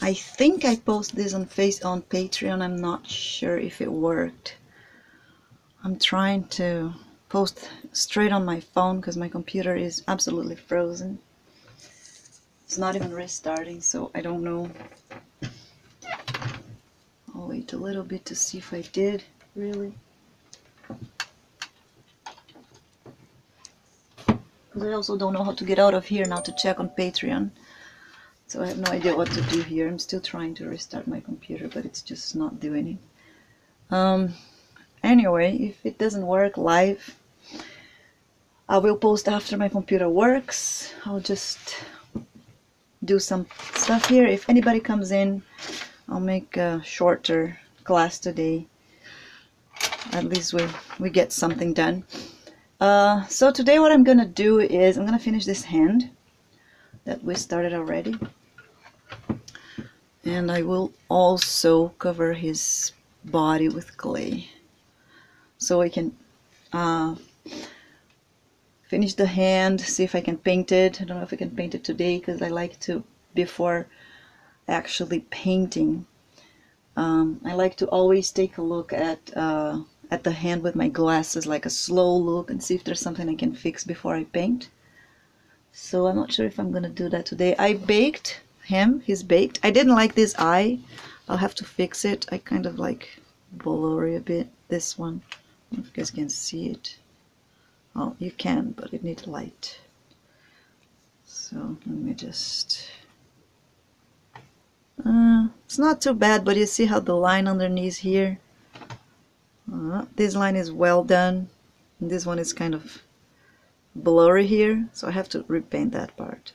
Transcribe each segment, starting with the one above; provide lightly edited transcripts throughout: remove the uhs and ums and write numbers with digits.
I think I posted this on Patreon. I'm not sure if it worked. I'm trying to post straight on my phone because my computer is absolutely frozen. It's not even restarting, so I don't know. I'll wait a little bit to see if I did, really. Because I also don't know how to get out of here now to check on Patreon. So I have no idea what to do here. I'm still trying to restart my computer, but it's just not doing it. Anyway, if it doesn't work live, I will post after my computer works. I'll just do some stuff here. If anybody comes in, I'll make a shorter class today. At least we get something done. So today what I'm gonna do is I'm gonna finish this hand that we started already, and I will also cover his body with clay so I can finish the hand, see if I can paint it. I don't know if I can paint it today because I like to, before actually painting, I like to always take a look at the hand with my glasses, like a slow look, and see if there's something I can fix before I paint. So I'm not sure if I'm gonna do that today. I baked him, he's baked. I didn't like this eye. I'll have to fix it. I kind of like blurry a bit, this one. I don't know if you guys can see it. Oh, you can, but it needs light. So let me just... it's not too bad, but you see how the line underneath here? This line is well done. And this one is kind of blurry here, so I have to repaint that part.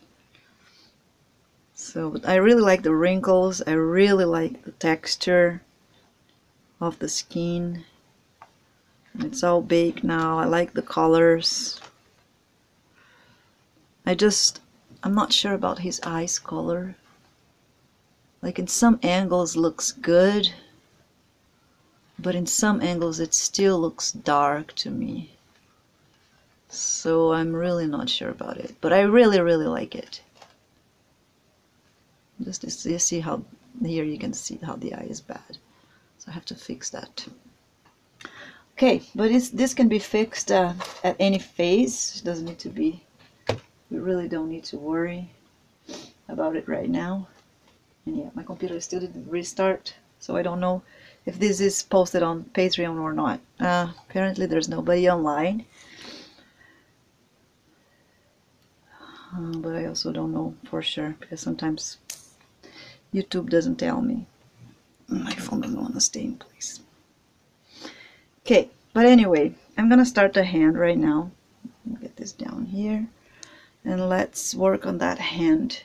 So, but I really like the wrinkles. I really like the texture of the skin. And it's all baked now. I like the colors. I'm not sure about his eyes color. Like in some angles looks good, but in some angles it still looks dark to me. So I'm really not sure about it, but I really like it. Just you see how here you can see how the eye is bad, so I have to fix that. Okay, but this can be fixed at any phase. It doesn't need to be, we really don't need to worry about it right now. And yeah, my computer still didn't restart, so I don't know if this is posted on Patreon or not. Apparently there's nobody online. But I also don't know for sure, because sometimes YouTube doesn't tell me. My phone doesn't want to stay in place. Okay, but anyway, I'm gonna start the hand right now. Get this down here, and let's work on that hand.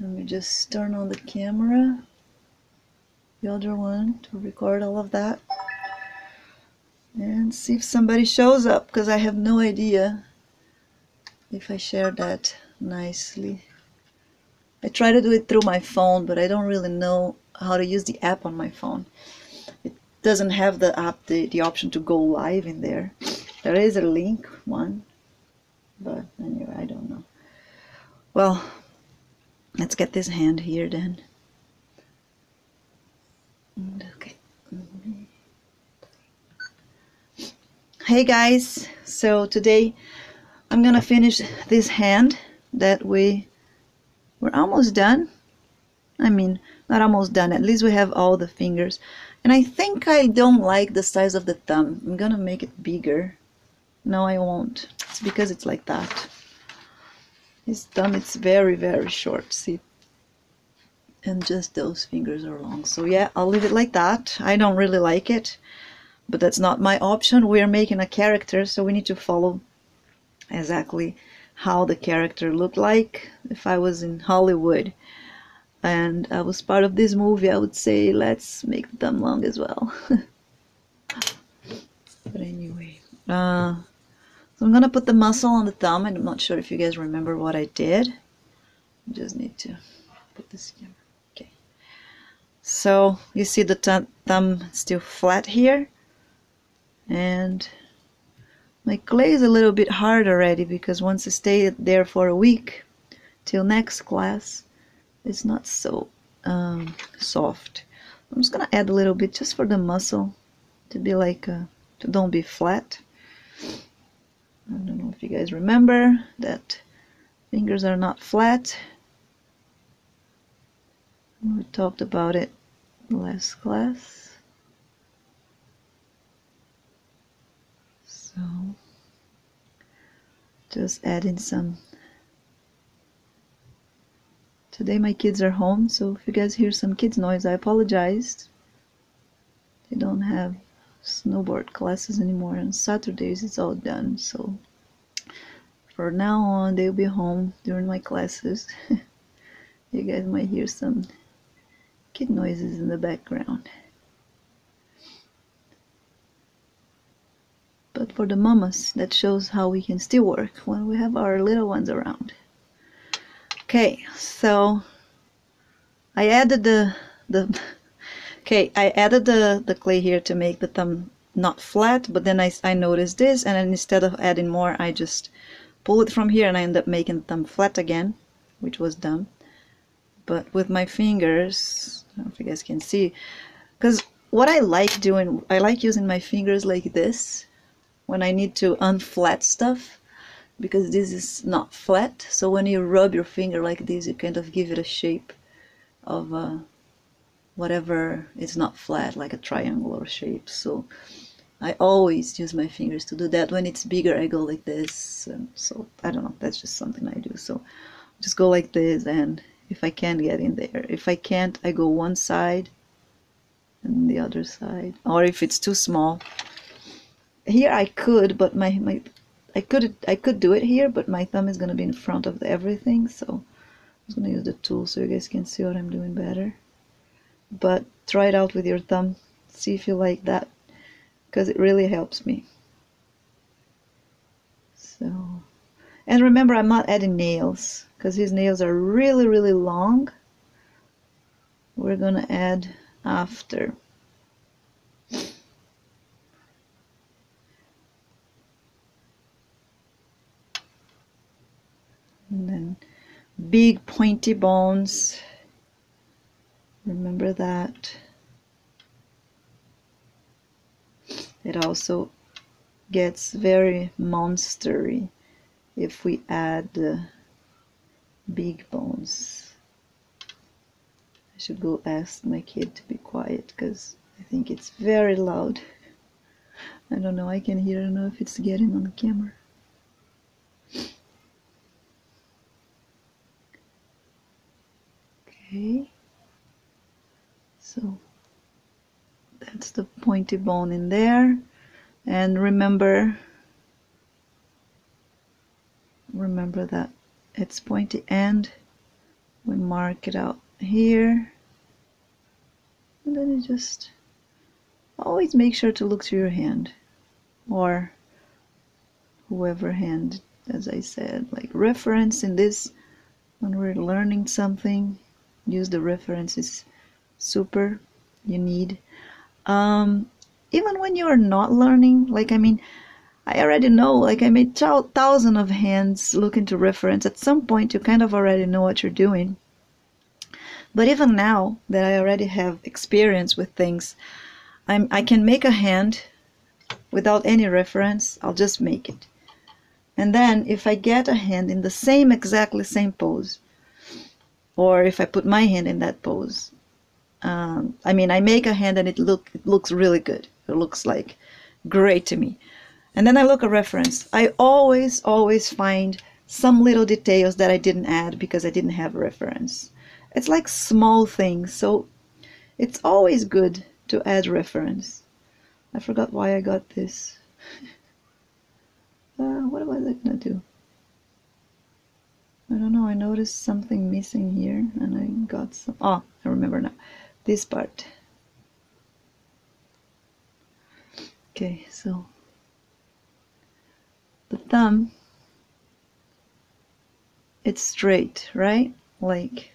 Let me just turn on the camera, the other one, to record all of that, and see if somebody shows up, because I have no idea if I share that nicely. I try to do it through my phone, but I don't really know how to use the app on my phone. It doesn't have the app, the option to go live in there. There is a link one, but anyway, I don't know. Well, let's get this hand here then. Okay. Hey guys, so today I'm gonna finish this hand that we're almost done. I mean, not almost done, at least we have all the fingers. And I think I don't like the size of the thumb. I'm gonna make it bigger. No, I won't. It's because it's like that. His thumb, it's very short, see? And just those fingers are long. So yeah, I'll leave it like that. I don't really like it, but that's not my option. We're making a character, so we need to follow exactly how the character looked like. If I was in Hollywood and I was part of this movie, I would say let's make the thumb long as well. But anyway, so I'm gonna put the muscle on the thumb, and I'm not sure if you guys remember what I did. I just need to put this here. Okay, so you see the thumb still flat here, and my clay is a little bit hard already, because once I stay there for a week till next class, it's not so soft. I'm just gonna add a little bit just for the muscle to be like to don't be flat. I don't know if you guys remember that fingers are not flat. We talked about it last class. So just adding some. Today my kids are home, so if you guys hear some kids noise, I apologize. They don't have snowboard classes anymore. On Saturdays it's all done, so for now on they'll be home during my classes. You guys might hear some kid noises in the background. But for the mamas, that shows how we can still work when we have our little ones around. Okay, so I added the clay here to make the thumb not flat, but then I noticed this, and then instead of adding more, I just pull it from here and I end up making the thumb flat again, which was dumb. But with my fingers, I don't know if you guys can see, because what I like doing, I like using my fingers like this when I need to unflat stuff, because this is not flat. So when you rub your finger like this, you kind of give it a shape of whatever is not flat, like a triangular shape. So I always use my fingers to do that. When it's bigger, I go like this. So I don't know, that's just something I do. So just go like this, and if I can get in there. If I can't, I go one side and the other side. Or if it's too small, here I could, but I could do it here, but my thumb is gonna be in front of everything, so I'm just gonna use the tool so you guys can see what I'm doing better. But try it out with your thumb, see if you like that, because it really helps me. So, and remember, I'm not adding nails because his nails are really, really long. We're gonna add after. And then big pointy bones, remember that. It also gets very monstery if we add big bones. I should go ask my kid to be quiet because I think it's very loud. I don't know, I can hear, I don't know if it's getting on the camera. Okay, so that's the pointy bone in there. And remember that it's pointy end. We mark it out here, and then you just always make sure to look through your hand, or whoever hand, as I said, like reference in this. When we're learning something, use the reference, is super, you need. Even when you are not learning, like, I mean, I already know, like, I made thousands of hands look into reference. At some point you kind of already know what you're doing. But even now that I already have experience with things, I can make a hand without any reference. I'll just make it. And then if I get a hand in the same, exactly same pose, or if I put my hand in that pose, I mean, I make a hand and it looks really good. It looks like great to me. And then I look at reference. I always find some little details that I didn't add because I didn't have a reference. It's like small things, so it's always good to add reference. I forgot why I got this. What was I gonna do? I don't know, I noticed something missing here and I got some. Oh, I remember now. This part. Okay, so the thumb, it's straight, right? Like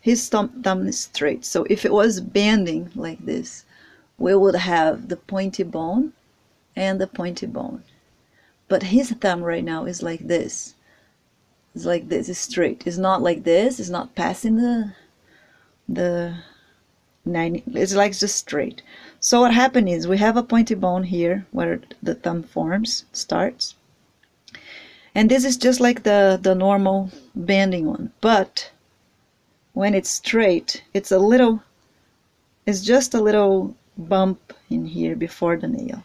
his thumb is straight. So if it was bending like this, we would have the pointy bone and the pointy bone. But his thumb right now is like this. It's like this, it's straight. It's not like this, it's not passing the 90, it's like just straight. So what happened is we have a pointy bone here where the thumb starts, and this is just like the normal bending one, but when it's straight, it's just a little bump in here before the nail.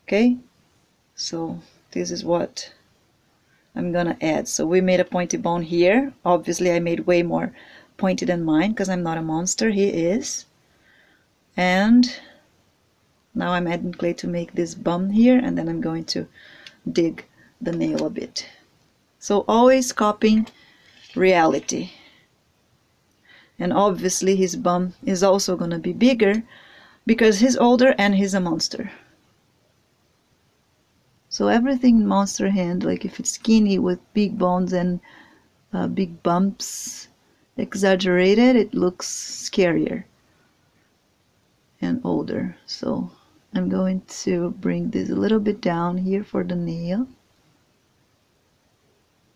Okay, so this is what I'm gonna add. So we made a pointy bone here. Obviously I made way more pointy than mine because I'm not a monster, he is. And now I'm adding clay to make this bump here, and then I'm going to dig the nail a bit. So always copying reality. And obviously his bum is also going to be bigger because he's older and he's a monster. So everything in monster hand, like if it's skinny with big bones and big bumps, exaggerated, it looks scarier and older. So I'm going to bring this a little bit down here for the nail,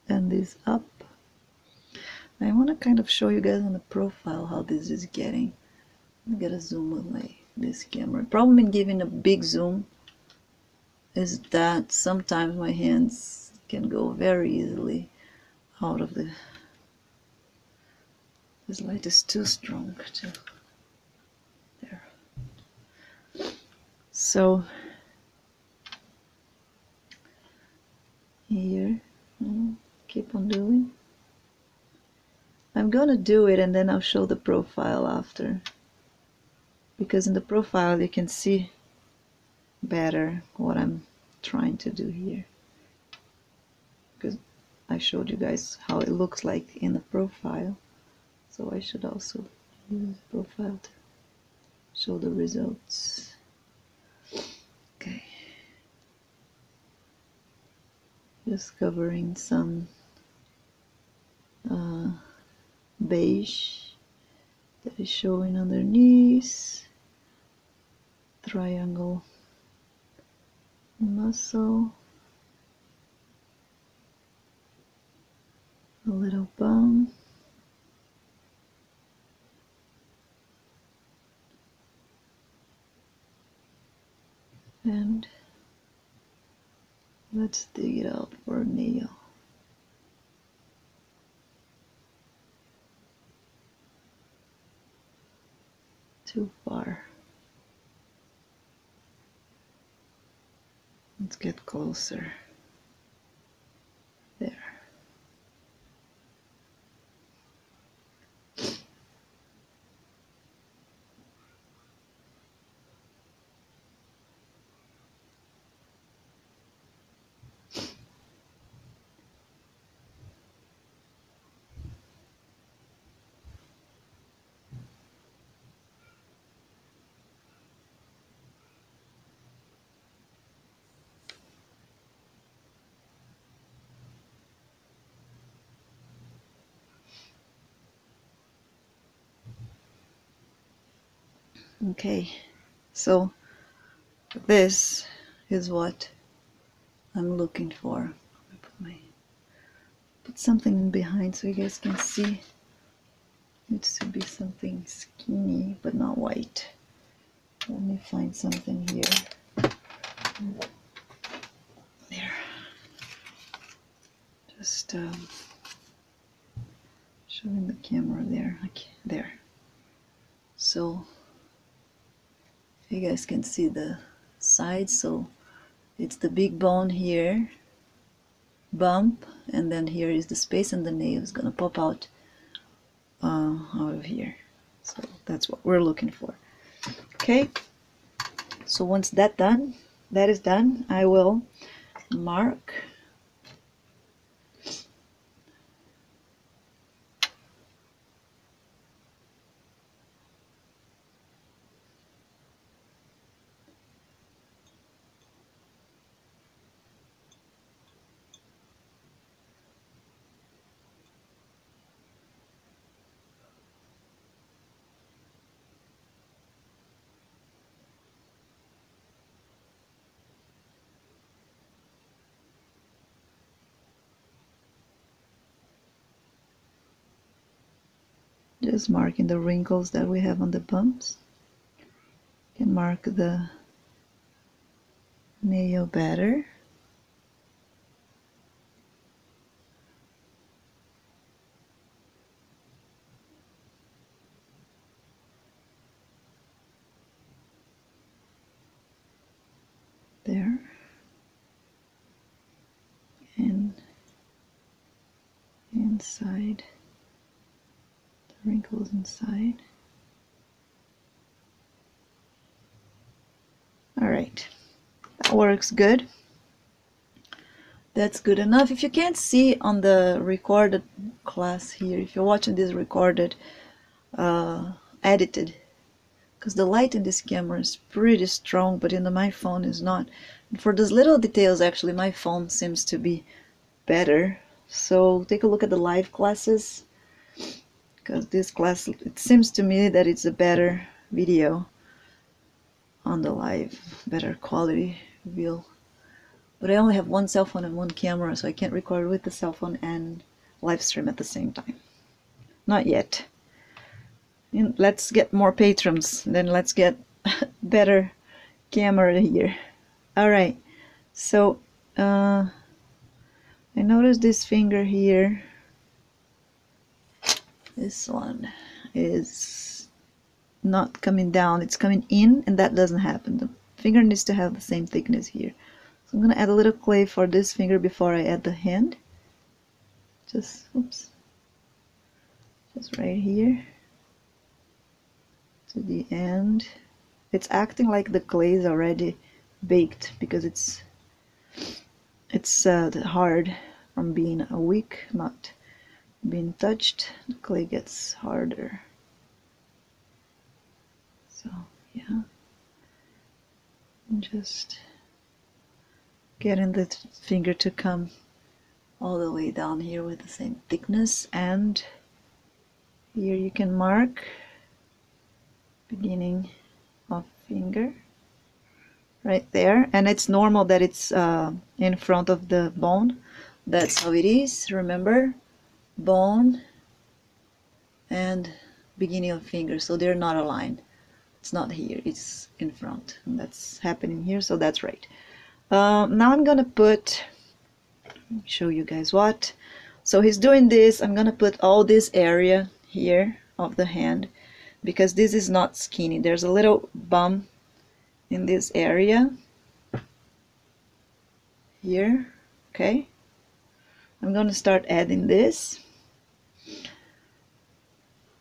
and this up. I want to kind of show you guys on the profile how this is getting. I'm gonna zoom with this camera. Problem in giving a big zoom is that sometimes my hands can go very easily out of this light is too strong too. There. So here, keep on doing. I'm gonna do it and then I'll show the profile after, because in the profile you can see better what I'm trying to do here, because I showed you guys how it looks like in the profile, so I should also use the profile to show the results. Okay, just covering some beige that is showing underneath, triangle muscle, a little bone, and let's dig it out for a nail. Too far. Let's get closer. There. Okay, so this is what I'm looking for. Put something in behind so you guys can see. Needs to be something skinny but not white. Let me find something here. There. Just showing the camera there. Okay, there. So you guys can see the sides. So it's the big bone here, bump, and then here is the space, and the nail is gonna pop out of here. So that's what we're looking for. Okay, so once that is done, I will mark Just marking the wrinkles that we have on the bumps. You can mark the nail better. There. And inside, the wrinkles inside. Alright, that works good. That's good enough. If you can't see on the recorded class here, if you're watching this recorded, edited, because the light in this camera is pretty strong, but in my phone is not. And for those little details, actually, my phone seems to be better. So take a look at the live classes, because this class, it seems to me that it's a better video on the live, better quality view. But I only have one cell phone and one camera, so I can't record with the cell phone and live stream at the same time. Not yet. Let's get more patrons, then let's get better camera here. Alright, so I noticed this finger here, this one is not coming down, it's coming in, and that doesn't happen. The finger needs to have the same thickness here. So I'm going to add a little clay for this finger before I add the hand. Just, oops, just right here to the end. It's acting like the clay is already baked because it's hard from being a wick, not being touched. The clay gets harder. So yeah, just getting the finger to come all the way down here with the same thickness, and here you can mark beginning of finger right there, and it's normal that it's in front of the bone. That's how it is. Remember, bone and beginning of finger, so they're not aligned. It's not here, it's in front, and that's happening here, so that's right. Now I'm gonna put, show you guys what. So he's doing this. I'm gonna put all this area here of the hand because this is not skinny. There's a little bump in this area here. Okay, I'm gonna start adding this,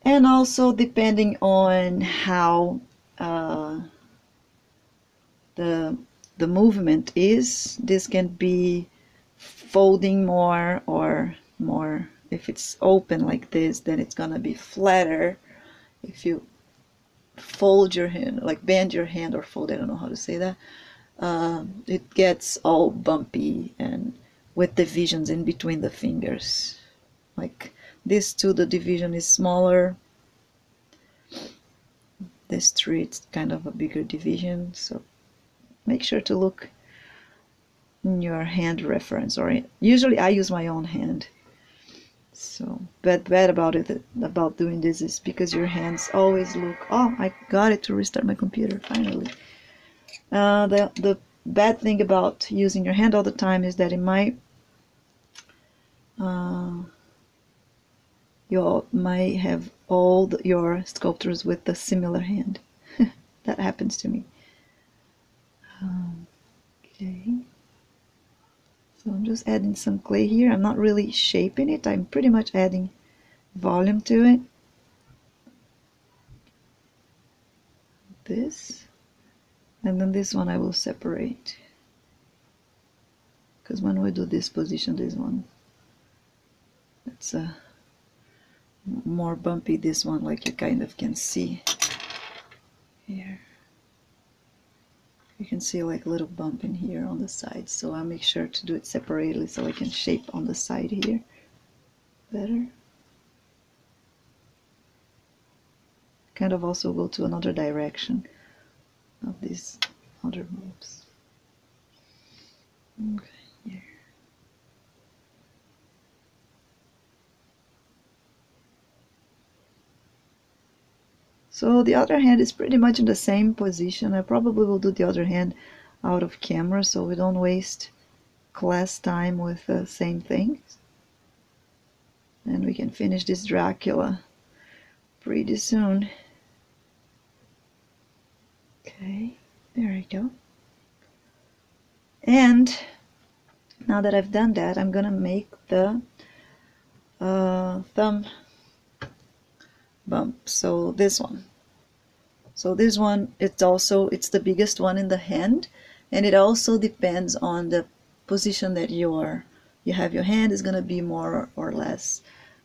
and also depending on how the movement is, this can be folding more or more. If it's open like this, then it's gonna be flatter. If you fold your hand, like bend your hand or fold, I don't know how to say that, it gets all bumpy and with divisions in between the fingers. Like this two, the division is smaller. This three, it's kind of a bigger division. So make sure to look in your hand reference, or usually I use my own hand. So bad about it, about doing this, is because your hands always look, oh, I got it to restart my computer finally. The bad thing about using your hand all the time is that it might you might have all your sculptures with a similar hand. That happens to me. Okay. So I'm just adding some clay here. I'm not really shaping it. I'm pretty much adding volume to it. This. And then this one I will separate. Because when we do this position, this one, it's more bumpy. This one, like you kind of can see here. You can see like a little bump in here on the side, so I'll make sure to do it separately so I can shape on the side here better. Kind of also go to another direction of these other moves. Okay, here. So the other hand is pretty much in the same position. I probably will do the other hand out of camera so we don't waste class time with the same thing. And we can finish this Dracula pretty soon. Okay, there we go. And now that I've done that, I'm gonna make the thumb bump. So this one. So this one, it's the biggest one in the hand, and it also depends on the position that you have your hand. Is gonna be more or less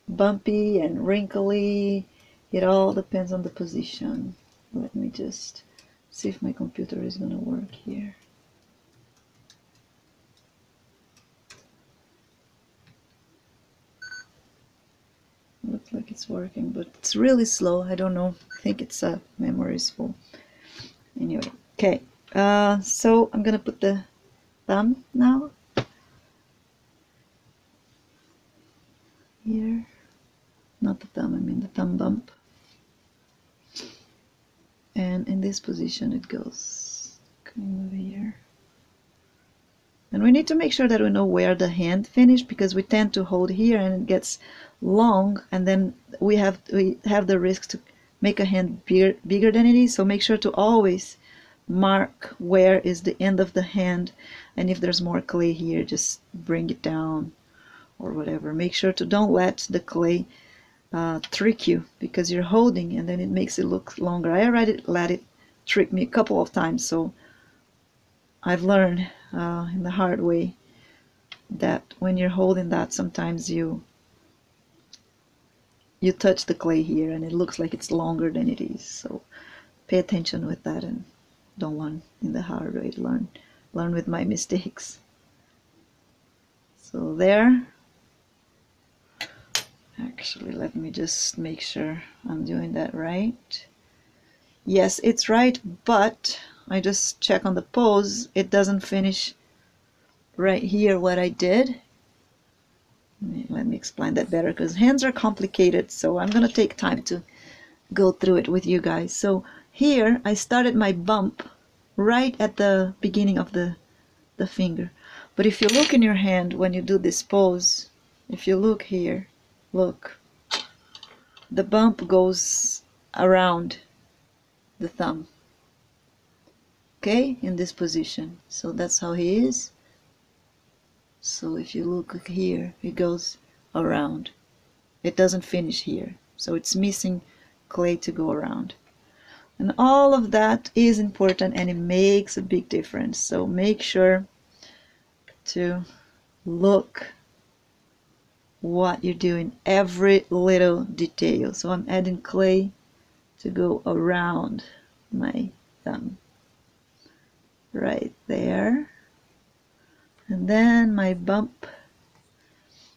bumpy and wrinkly. It all depends on the position. Let me just see if my computer is gonna work here. Looks like it's working, but it's really slow. I don't know. I think it's memory is full. Anyway, okay. So I'm gonna put the thumb now here. Not the thumb, I mean the thumb bump. And in this position it goes kind of here. And we need to make sure that we know where the hand finished, because we tend to hold here and it gets long, and then we have the risk to make a hand bigger than it is. So make sure to always mark where is the end of the hand, and if there's more clay here, just bring it down or whatever. Make sure to don't let the clay trick you, because you're holding and then it makes it look longer. I already let it trick me a couple of times, so I've learned in the hard way that when you're holding that, sometimes you touch the clay here and it looks like it's longer than it is. So pay attention with that and don't learn in the hard way. Learn with my mistakes. So there. Actually, let me just make sure I'm doing that right. Yes, it's right, but I just check on the pose. It doesn't finish right here what I did. Let me explain that better, because hands are complicated, so I'm gonna take time to go through it with you guys. So here I started my bump right at the beginning of the finger. But if you look in your hand when you do this pose, if you look here, look, the bump goes around the thumb, okay, in this position. So that's how he is. So if you look here, it goes around. It doesn't finish here, so it's missing clay to go around. And all of that is important, and it makes a big difference. So make sure to look what you're doing, every little detail. So I'm adding clay to go around my thumb right there. And then my bump,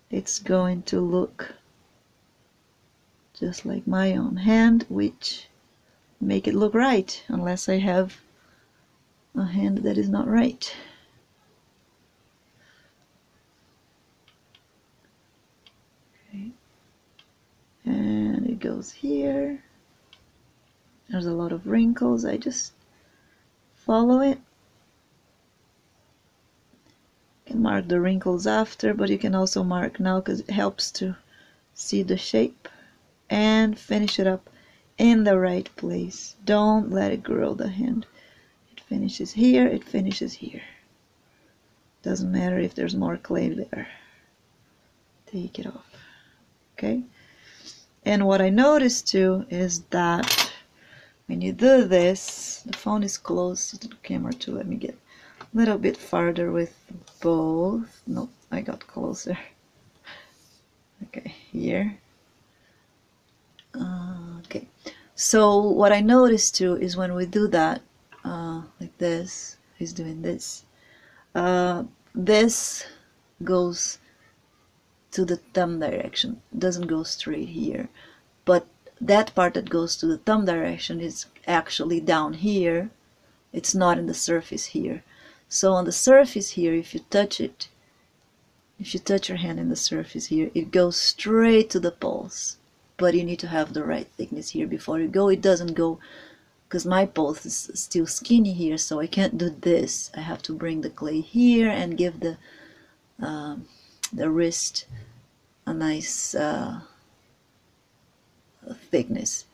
it's going to look just like my own hand, which make it look right, unless I have a hand that is not right. Okay. And it goes here. There's a lot of wrinkles. I just follow it. You can mark the wrinkles after, but you can also mark now because it helps to see the shape, and finish it up in the right place. Don't let it grow the hand. It finishes here, it finishes here. Doesn't matter if there's more clay there. Take it off. Okay? And what I noticed too is that when you do this, the phone is close to the camera too. Let me get a little bit farther with both. No, I got closer. Okay, here. Okay, so what I noticed too is when we do that, like this, he's doing this. This goes to the thumb direction, doesn't go straight here. But that part that goes to the thumb direction is actually down here. It's not in the surface here. So on the surface here, if you touch it, if you touch your hand in the surface here, it goes straight to the pulse. but you need to have the right thickness here before you go. It doesn't go, because my pulse is still skinny here, so I can't do this. I have to bring the clay here and give the wrist a nice thickness.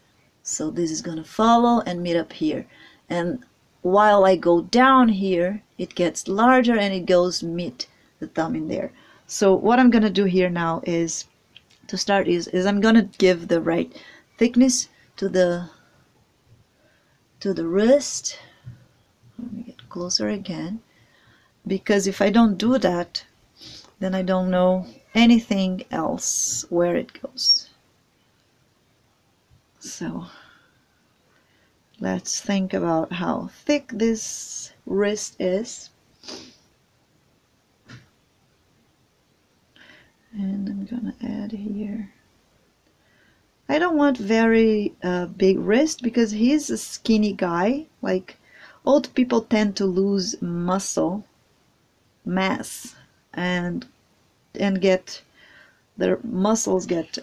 So this is gonna follow and meet up here, and while I go down here, it gets larger and it goes meet the thumb in there. So what I'm gonna do here now is, to start, is I'm gonna give the right thickness to the wrist. Let me get closer again, because if I don't do that, then I don't know anything else where it goes. So let's think about how thick this wrist is. And I'm gonna add here. I don't want very big wrist, because he's a skinny guy. Like, old people tend to lose muscle mass and get their muscles get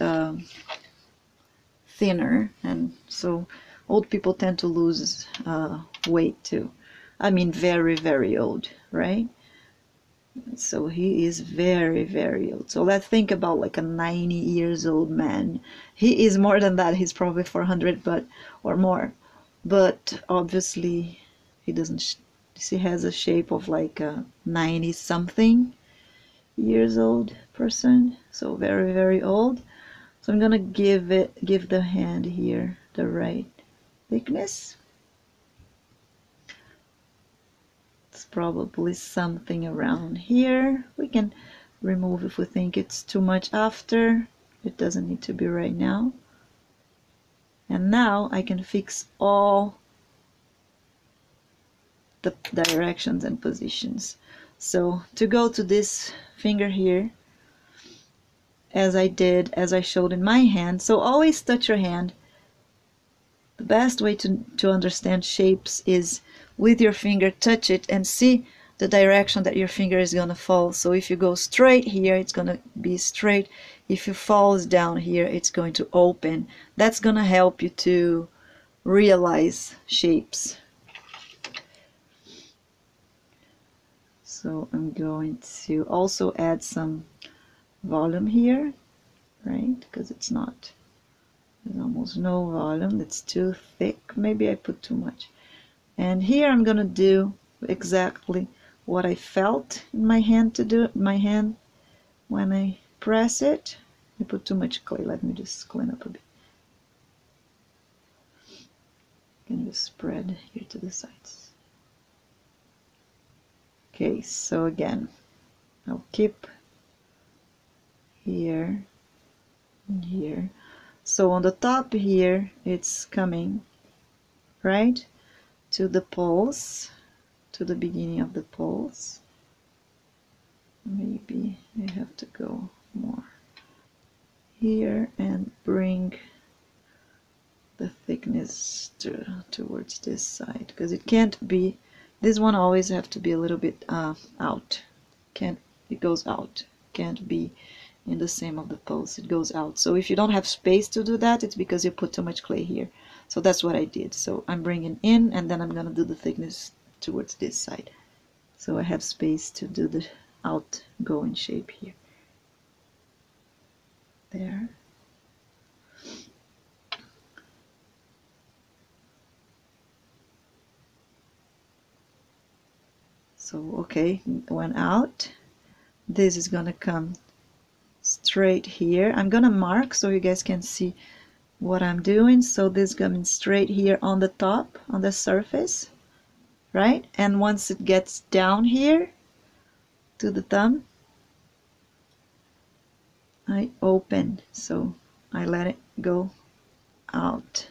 thinner, and so old people tend to lose weight too. I mean, very, very old, right? So he is very, very old. So let's think about like a 90 years old man. He is more than that. He's probably 400, but or more. But obviously he doesn't. He has a shape of like a 90 something years old person. So very, very old. So I'm gonna give the hand here the right thickness. It's probably something around here. We can remove if we think it's too much after. It doesn't need to be right now. And now I can fix all the directions and positions. So to go to this finger here, as I showed in my hand, so always touch your hand. The best way to understand shapes is with your finger, touch it and see the direction that your finger is going to fall. So if you go straight here, it's going to be straight. If you fall down here, it's going to open. That's going to help you to realize shapes. So I'm going to also add some volume here, right? Because there's almost no volume. It's too thick. Maybe I put too much. And here I'm gonna do exactly what I felt in my hand to do. My hand, when I press it, I put too much clay. Let me just clean up a bit. Can you spread here to the sides? Okay, so again, I'll keep here and here. So on the top here, it's coming right to the pulse, to the beginning of the pulse. Maybe I have to go more here and bring the thickness towards this side, because it can't be, this one always have to be a little bit out. It goes out. Can't be in the same of the pulse. It goes out. So if you don't have space to do that, it's because you put too much clay here. So that's what I did. So I'm bringing in, and then I'm gonna do the thickness towards this side. So I have space to do the outgoing shape here. There. So okay, went out. This is gonna come straight here. I'm gonna mark so you guys can see what I'm doing. So this coming straight here on the top, on the surface, right? And once it gets down here to the thumb, I open, so I let it go out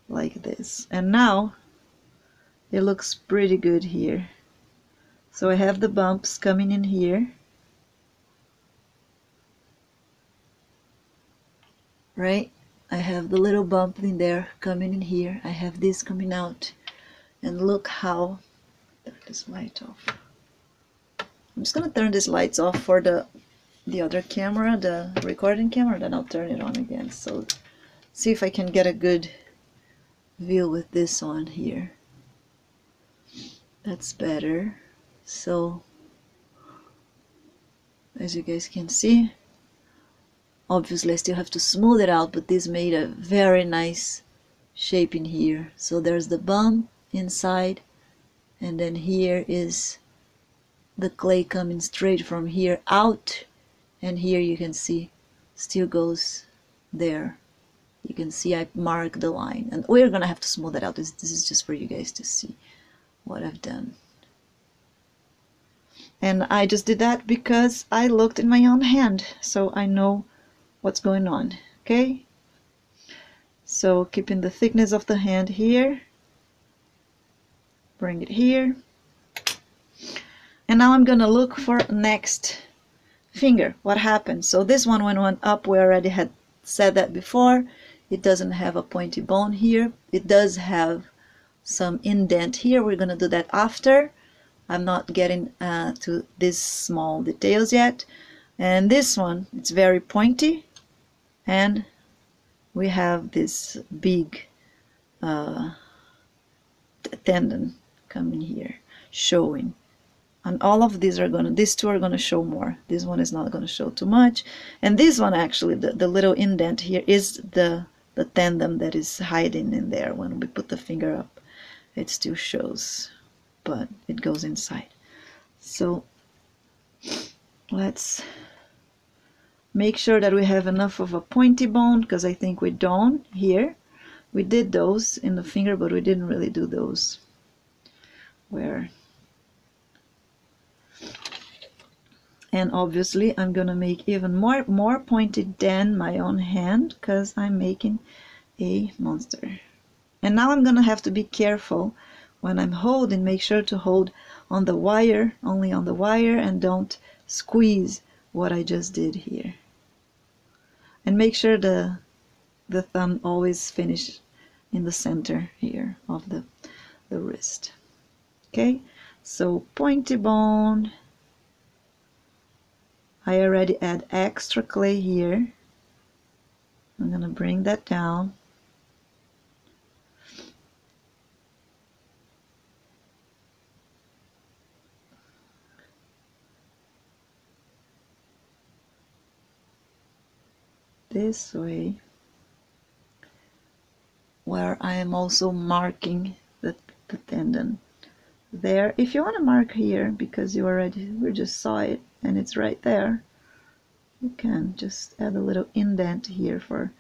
like this. And now it looks pretty good here. So I have the bumps coming in here, right? I have the little bump in there coming in here. I have this coming out. And look how, turn this light off. I'm just gonna turn these lights off for the other camera, the recording camera, then I'll turn it on again. So see if I can get a good view with this one here. That's better. So as you guys can see, obviously I still have to smooth it out, but this made a very nice shape in here. So there's the bump inside, and then here is the clay coming straight from here out, and here you can see still goes there. You can see I mark the line, and we're gonna have to smooth it out. This is just for you guys to see what I've done. And I just did that because I looked in my own hand, so I know what's going on. Okay, so keeping the thickness of the hand here, bring it here, and now I'm gonna look for next finger. What happened? So this one, when it went up, we already had said that before, it doesn't have a pointy bone here. It does have some indent here. We're gonna do that after. I'm not getting to these small details yet. And this one, it's very pointy, and we have this big tendon coming here, showing. And all of these two are gonna show more. This one is not gonna show too much. And this one, actually, the little indent here is the tendon that is hiding in there. When we put the finger up, it still shows, but it goes inside. So let's make sure that we have enough of a pointy bone, because I think we don't here. We did those in the finger, but we didn't really do those where. And obviously I'm gonna make even more pointed than my own hand, because I'm making a monster. And now I'm gonna have to be careful when I'm holding. Make sure to hold on the wire, only on the wire, and don't squeeze what I just did here. And make sure the thumb always finish in the center here of the wrist. Okay, so pointy bone. I already add extra clay here. I'm gonna bring that down. This way, where I am also marking the tendon there. If you want to mark here, because we just saw it and it's right there, you can just add a little indent here for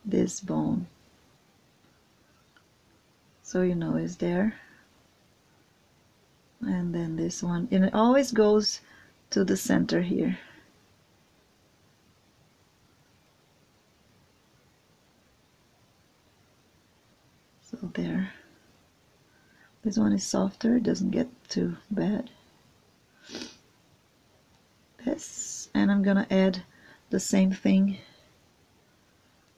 this bone, so you know it's there. And then this one, and it always goes to the center here. So there. This one is softer, it doesn't get too bad. This, and I'm gonna add the same thing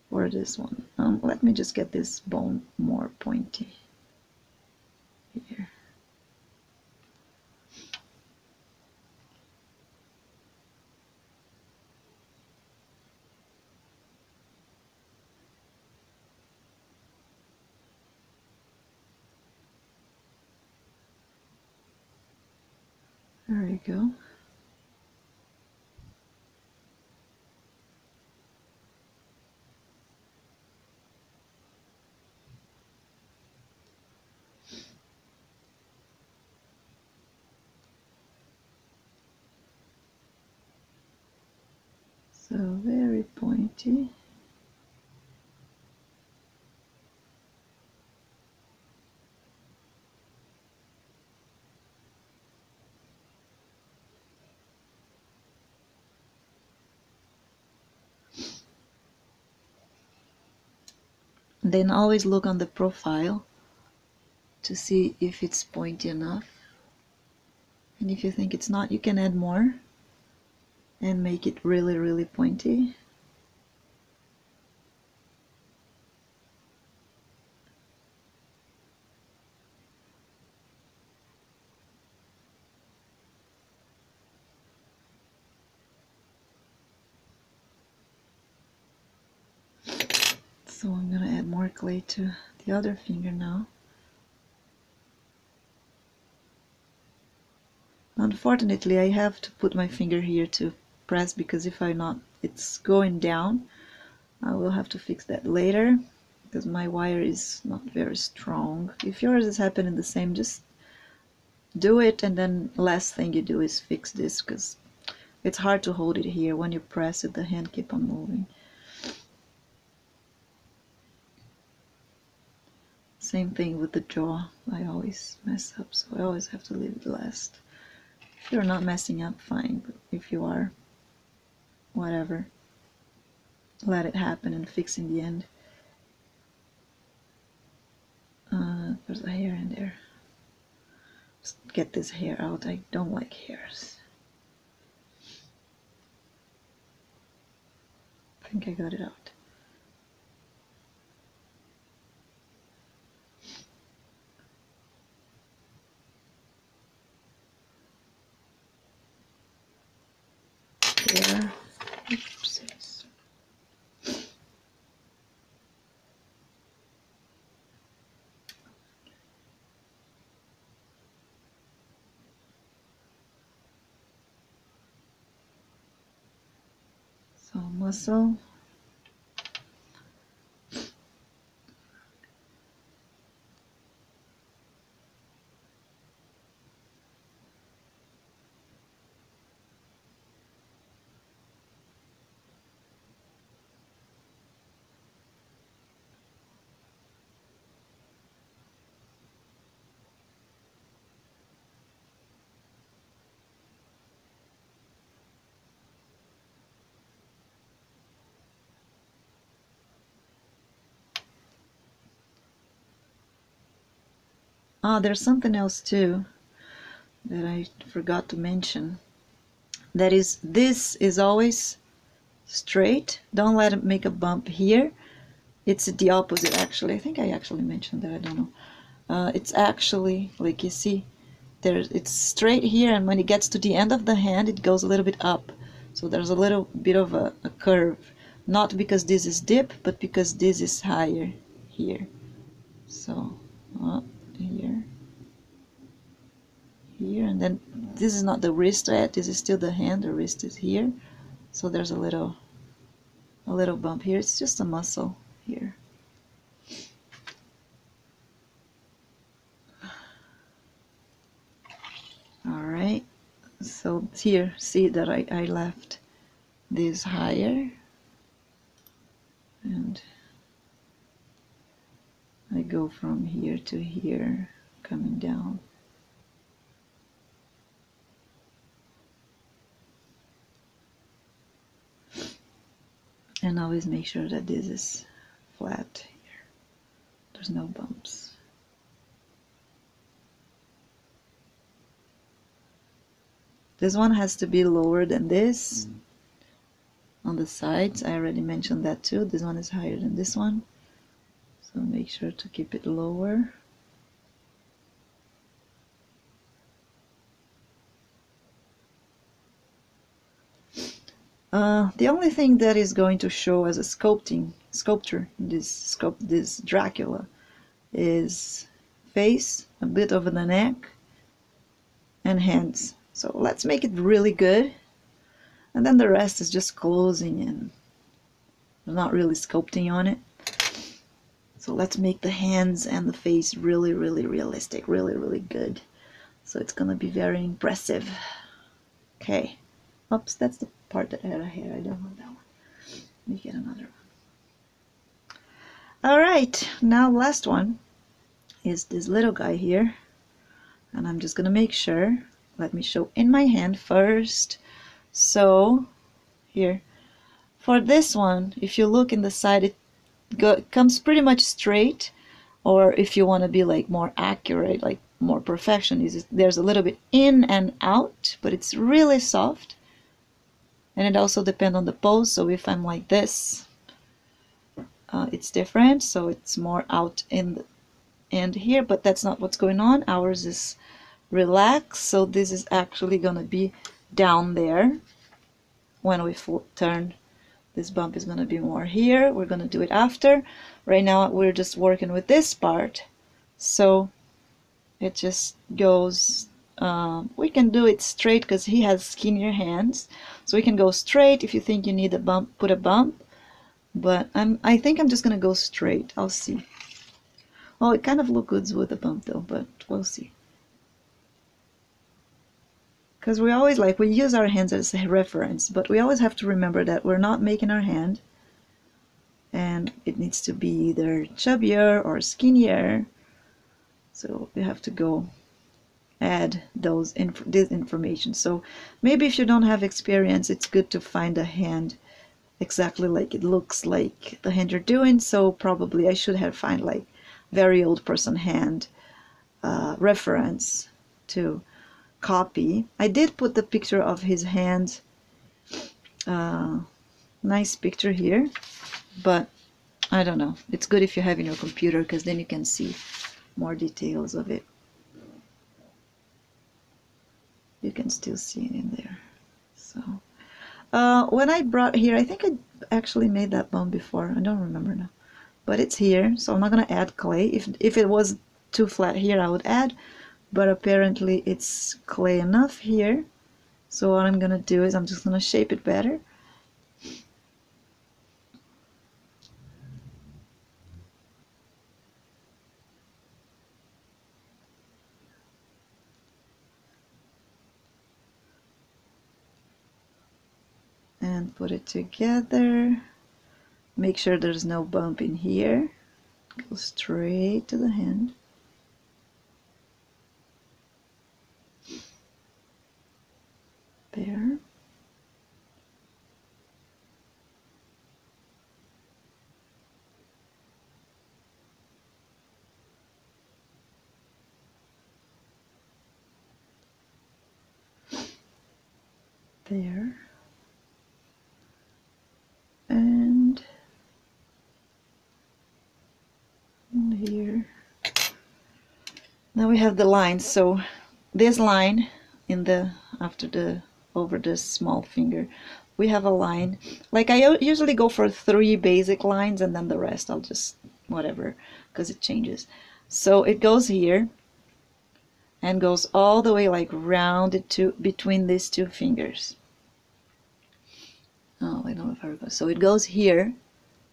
for this one. Let me just get this bone more pointy here. There we go. So very pointy. Then always look on the profile to see if it's pointy enough. And if you think it's not, you can add more and make it really, really pointy. So I'm gonna add more clay to the other finger now. Unfortunately, I have to put my finger here to press, because if I not, it's going down. I will have to fix that later, because my wire is not very strong. If yours is happening the same, just do it, and then last thing you do is fix this, because it's hard to hold it here. When you press it, the hand keep on moving. Same thing with the jaw. I always mess up, so I always have to leave it last. If you're not messing up, fine, but if you are, whatever. Let it happen and fix in the end. There's a hair in there. Just get this hair out. I don't like hairs. I think I got it out. There. Oopsies. So muscle. Ah, there's something else too that I forgot to mention. That is, this is always straight. Don't let it make a bump here. It's the opposite, actually. I think I actually mentioned that. I don't know. It's actually, like you see, it's straight here, and when it gets to the end of the hand, it goes a little bit up. So there's a little bit of a curve. Not because this is dip, but because this is higher here. So, here. Here, and then this is not the wrist yet, this is still the hand, the wrist is here. So there's a little bump here. It's just a muscle here. Alright, so here, see that I left this higher, and I go from here to here, coming down. And always make sure that this is flat here. There's no bumps. This one has to be lower than this on the sides. I already mentioned that too. This one is higher than this one. So make sure to keep it lower. The only thing that is going to show as a sculpture in this Dracula is face, a bit of the neck, and hands. So let's make it really good, and then the rest is just closing and not really sculpting on it. So let's make the hands and the face really, really realistic, really, really good. So it's gonna be very impressive. Okay. Oops, that's the part that had a hair. I don't want that one. Let me get another one. Alright, now last one is this little guy here. And I'm just gonna make sure. Let me show in my hand first. So, here. For this one, if you look in the side, it comes pretty much straight. Or if you want to be like more accurate, like more perfection, there's a little bit in and out, but it's really soft. And it also depends on the pose. So if I'm like this, it's different. So it's more out in the end here, but that's not what's going on. Ours is relaxed. So this is actually going to be down there when we turn This bump is going to be more here. We're going to do it after. Right now we're just working with this part. So it just goes, we can do it straight because he has skinnier hands. So we can go straight. If you think you need a bump, put a bump. But I think I'm just going to go straight. I'll see. Oh, it kind of looks good with a bump though, but we'll see. Because we always we use our hands as a reference, but we always have to remember that we're not making our hand. And it needs to be either chubbier or skinnier. So we have to go add this information. So maybe if you don't have experience, it's good to find a hand exactly like it looks like the hand you're doing. So probably I should have find like very old person hand reference to copy. I did put the picture of his hand, nice picture here, but I don't know. It's good if you have in your computer because then you can see more details of it. You can still see it in there. So when I brought here, I think I actually made that bump before. I don't remember now, but it's here, so I'm not gonna add clay. If it was too flat here, I would add, but apparently it's clay enough here. So what I'm gonna do is I'm just gonna shape it better. And put it together. Make sure there's no bump in here. Go straight to the hand. There. There. And here. Now we have the lines. So this line in the over the small finger, we have a line. Like I usually go for 3 basic lines and then the rest I'll just whatever because it changes. So it goes here and goes all the way like rounded to between these 2 fingers. Oh, I don't know if I remember. So it goes here.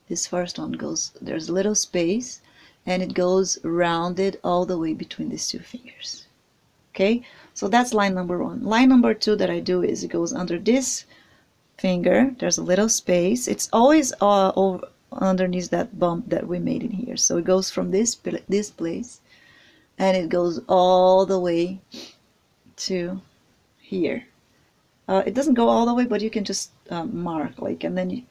This first one goes, there's a little space, and it goes rounded all the way between these 2 fingers. Okay, so that's line number 1. Line number 2 that I do is it goes under this finger. There's a little space. It's always over underneath that bump that we made in here. So it goes from this place, and it goes all the way to here. It doesn't go all the way, but you can just mark and then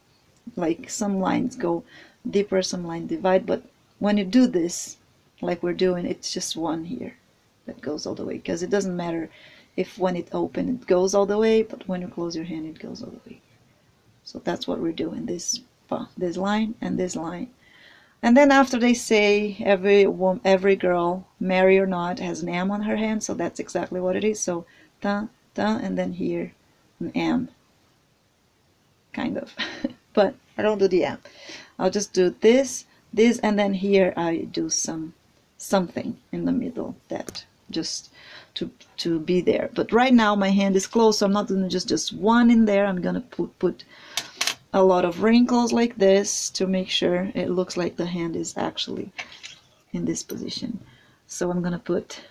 like some lines go deeper, some lines divide, but when you do this like we're doing, it's just one here that goes all the way, because it doesn't matter if when it open it goes all the way, but when you close your hand it goes all the way. So that's what we're doing, this line and this line. And then after they say every girl, married or not, has an M on her hand, so that's exactly what it is. So ta ta, and then here an M, kind of. But I don't do the M. I'll just do this, and then here I do something in the middle that just to be there. But right now my hand is closed, so I'm not gonna just one in there. I'm gonna put a lot of wrinkles like this to make sure it looks like the hand is actually in this position. So I'm gonna put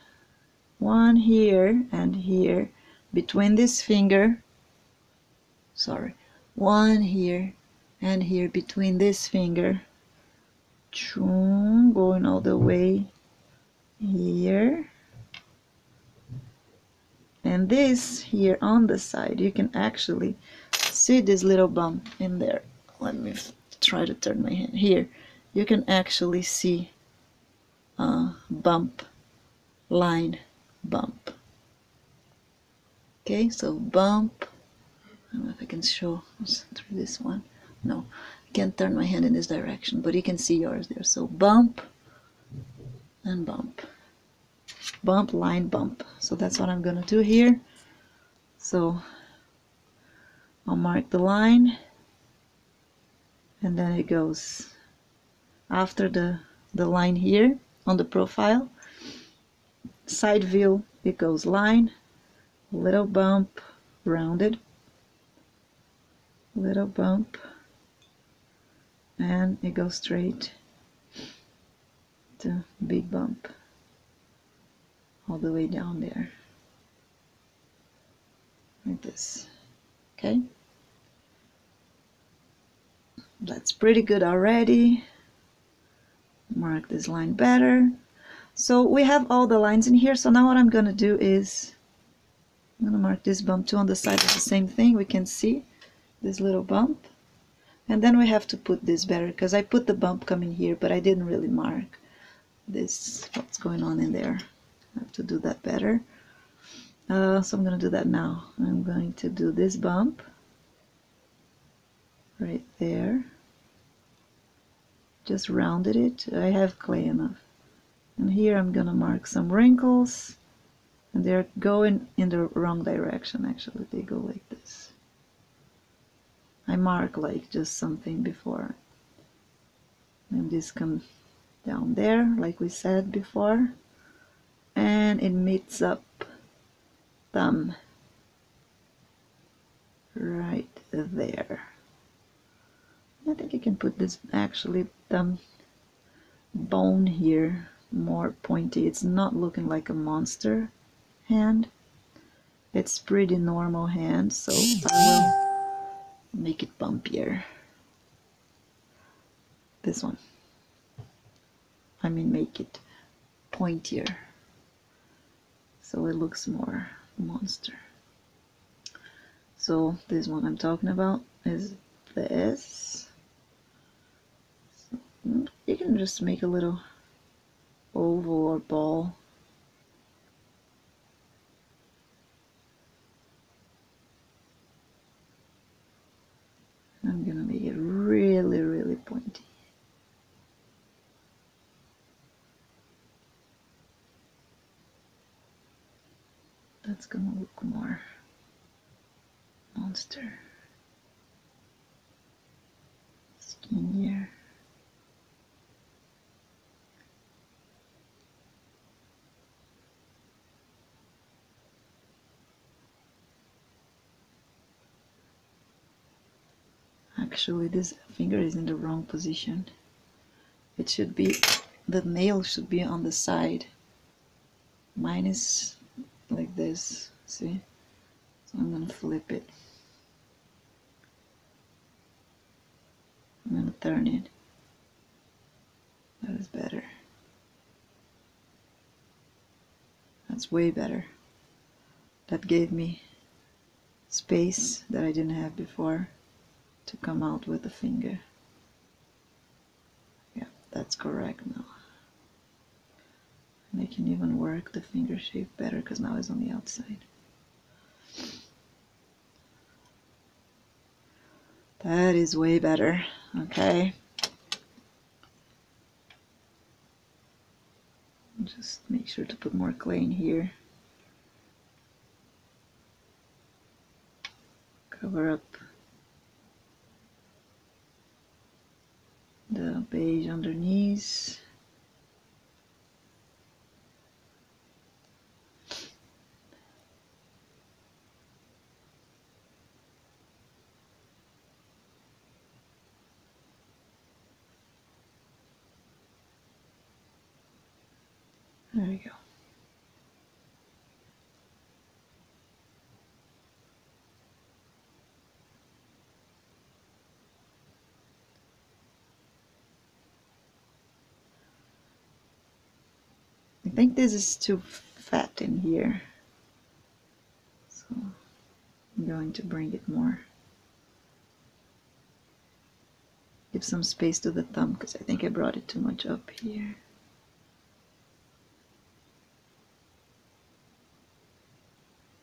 one here and here between this finger. Sorry, one here and here between this finger, going all the way here, and this here on the side. You can actually see this little bump in there. Let me try to turn my hand here. You can actually see bump, line, bump. Okay, so bump. I don't know if I can show through this one. No, I can't turn my hand in this direction, but you can see yours there. So bump and bump. Bump, line, bump. So that's what I'm going to do here. So I'll mark the line. and then it goes after the line here on the profile. Side view, it goes line, little bump, rounded, little bump, and it goes straight to big bump all the way down there, like this. Okay, that's pretty good already. Mark this line better. So we have all the lines in here. So now what I'm going to do is I'm going to mark this bump too on the side of the same thing. We can see this little bump. And then we have to put this better because I put the bump coming here, but I didn't really mark this, what's going on in there. I have to do that better. So I'm going to do that now. I'm going to do this bump right there. Just rounded it. I have clay enough. And here I'm going to mark some wrinkles. And they're going in the wrong direction, actually. They go like this. I mark like just something before. And this comes down there, like we said before. And it meets up thumb right there. I think I can put this actually thumb bone here more pointy. It's not looking like a monster hand. It's pretty normal hand, so I will make it bumpier. This one. I mean, make it pointier so it looks more monster. So this one I'm talking about is this. So you can just make a little oval or ball. I'm gonna make it really, really pointy. That's gonna look more monster. Skinnier. Actually, this finger is in the wrong position. It should be, the nail should be on the side. Mine is like this, see? So I'm gonna flip it. I'm gonna turn it. That is better. That's way better. That gave me space that I didn't have before to come out with the finger. Yeah, that's correct now. And I can even work the finger shape better because now it's on the outside. That is way better. Okay. Just make sure to put more clay in here. Cover up the beige underneath. There we go. I think this is too fat in here, so I'm going to bring it more. Give some space to the thumb because I think I brought it too much up here.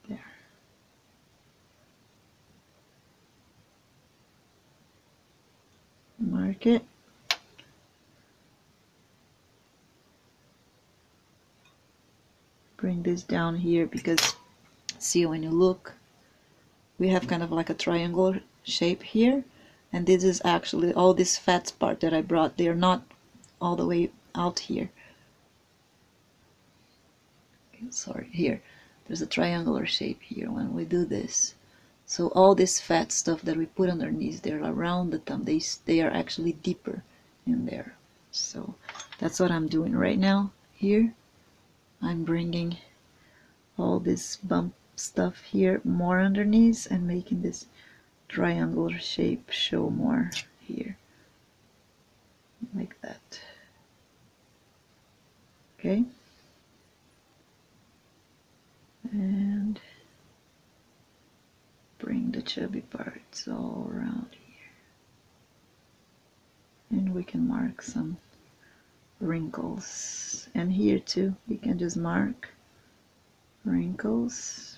There. Mark it. Bring this down here because see, when you look, we have kind of like a triangular shape here, And this is actually all this fat part that I brought. They're not all the way out here. Sorry, here. There's a triangular shape here when we do this. So all this fat stuff that we put underneath, they're around the thumb. They are actually deeper in there. So that's what I'm doing right now here. I'm bringing all this bump stuff here more underneath and making this triangular shape show more here. Like that. Okay. And bring the chubby parts all around here. And we can mark some wrinkles. And here too, we can just mark wrinkles.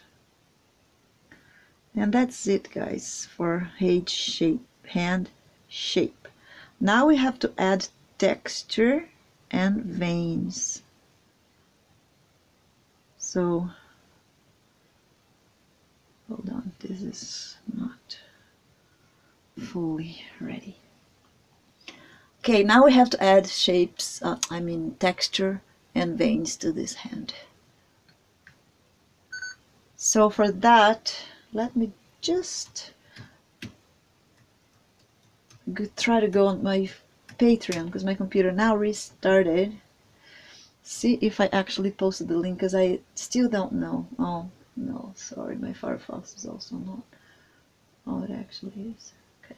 And that's it, guys, for hand shape. Now we have to add texture and veins. So, hold on, this is not fully ready. Okay, now we have to add shapes, texture and veins to this hand. So for that, let me just try to go on my Patreon, because my computer now restarted. See if I actually posted the link, because I still don't know. Oh no, sorry, my Firefox is also not all it actually is. Okay.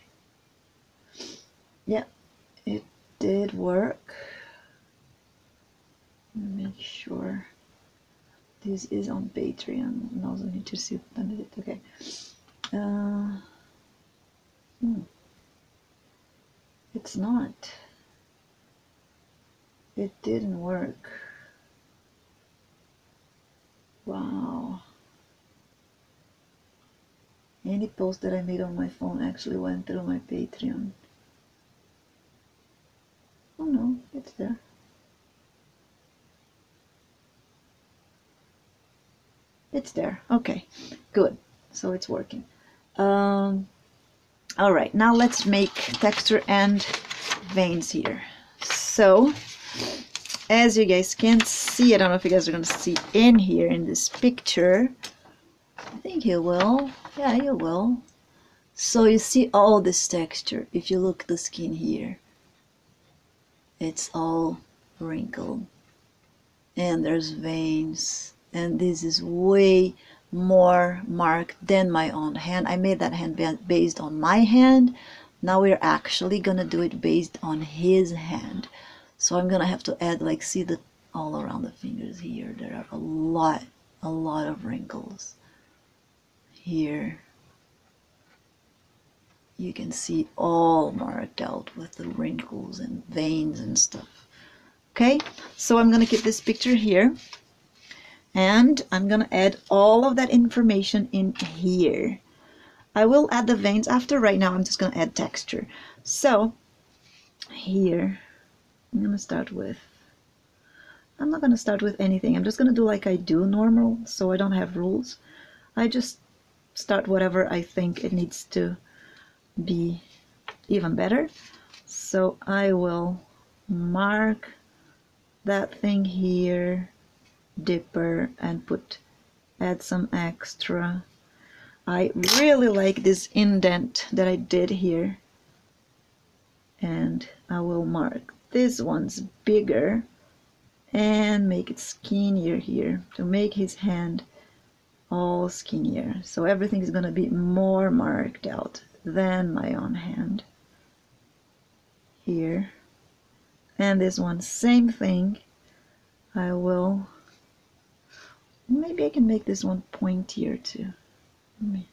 Yeah, it did work. Make sure this is on Patreon, and also need to see it. Okay. It's not. It didn't work. Wow. Any post that I made on my phone actually went through my Patreon. Oh no, it's there. It's there. Okay, good. So it's working. All right, now let's make texture and veins here. So, as you guys can see, I don't know if you guys are going to see in here in this picture. I think you will. Yeah, you will. So you see all this texture. If you look at the skin here, it's all wrinkled. And there's veins. And this is way more marked than my own hand. I made that hand based on my hand. Now we're actually gonna do it based on his hand. So I'm gonna have to add, like, see the all around the fingers here. There are a lot of wrinkles. Here you can see all marked out with the wrinkles and veins and stuff. Okay, so I'm gonna keep this picture here. And I'm gonna add all of that information in here. I will add the veins after. Right now I'm just gonna add texture. So here I'm not gonna start with anything. I'm just gonna do like I do normal, so I don't have rules. I just start whatever I think it needs to be even better. So I will mark that thing here deeper and add some extra. I really like this indent that I did here, and I will mark this one's bigger and make it skinnier here to make his hand all skinnier. So everything is going to be more marked out than my own hand here. And this one, same thing. Maybe I can make this one pointier too. Let me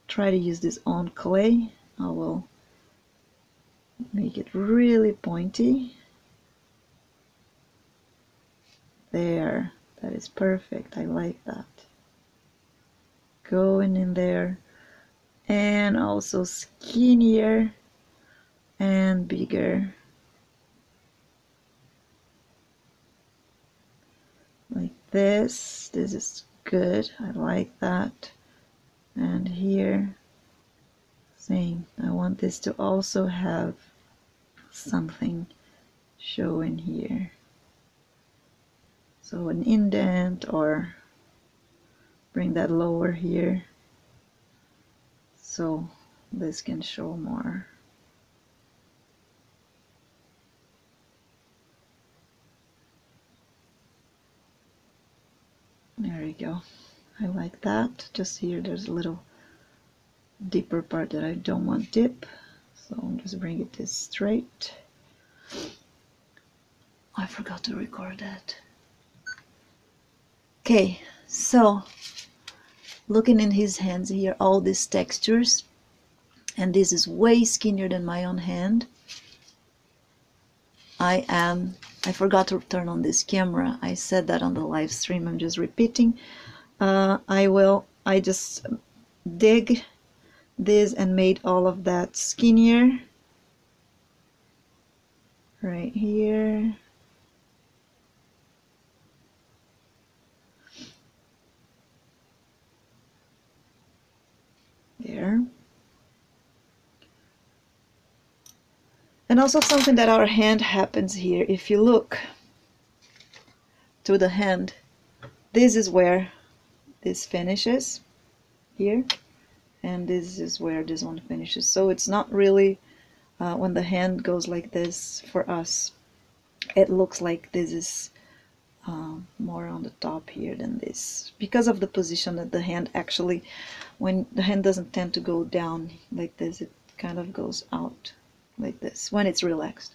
try to use this on clay. I will make it really pointy. There, that is perfect. I like that. Going in there, and also skinnier and bigger. Like this. This is good. I like that. And here, saying I want this to also have something showing here. So an indent, or bring that lower here so this can show more. There we go. I like that. Just here there's a little deeper part that I don't want dip, so I'll just bring it this straight. I forgot to record that. Okay, so looking in his hands here, all these textures, and this is way skinnier than my own hand. I forgot to turn on this camera. I said that on the live stream. I'm just repeating. I just dig this and made all of that skinnier right here. There. And also something that our hand happens here. If you look to the hand, this is where this finishes here, and this is where this one finishes. So it's not really when the hand goes like this for us, it looks like this is more on the top here than this, because of the position that the hand actually, when the hand doesn't tend to go down like this, it kind of goes out like this when it's relaxed.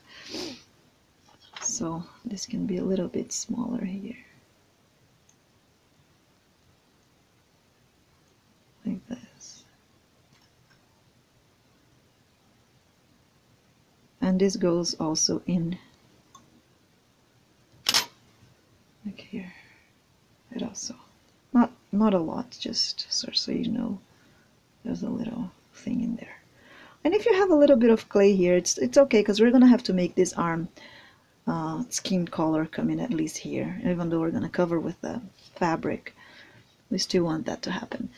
So this can be a little bit smaller here, like this. And this goes also in like here. It also, not a lot, just so you know, there's a little thing in there. And if you have a little bit of clay here, it's okay, because we're gonna have to make this arm skin color come in at least here. Even though we're gonna cover with the fabric, we still want that to happen.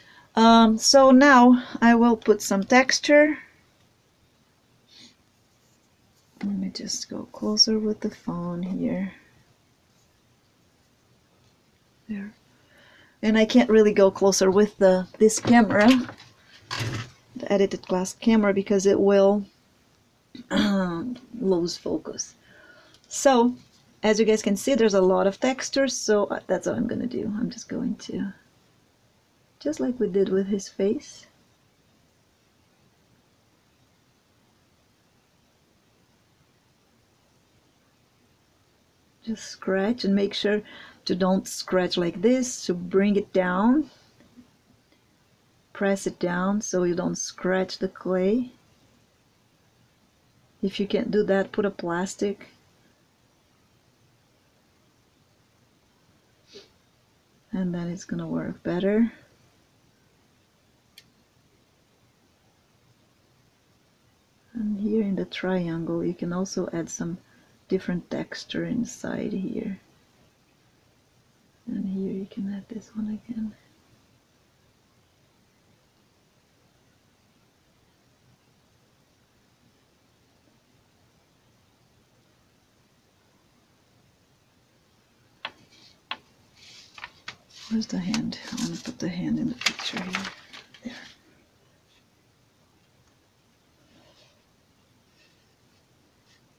So now I will put some texture. Let me just go closer with the phone here. There. And I can't really go closer with this camera, the edited class camera, because it will lose focus. So as you guys can see, there's a lot of textures, so that's what I'm gonna do. I'm just going to, just like we did with his face, just scratch, and make sure to don't scratch like this, to bring it down, press it down so you don't scratch the clay. If you can't do that, put a plastic, and then it's gonna work better. And here in the triangle you can also add some different texture inside here. And here you can add this one again. Where's the hand? I want to put the hand in the picture here. There.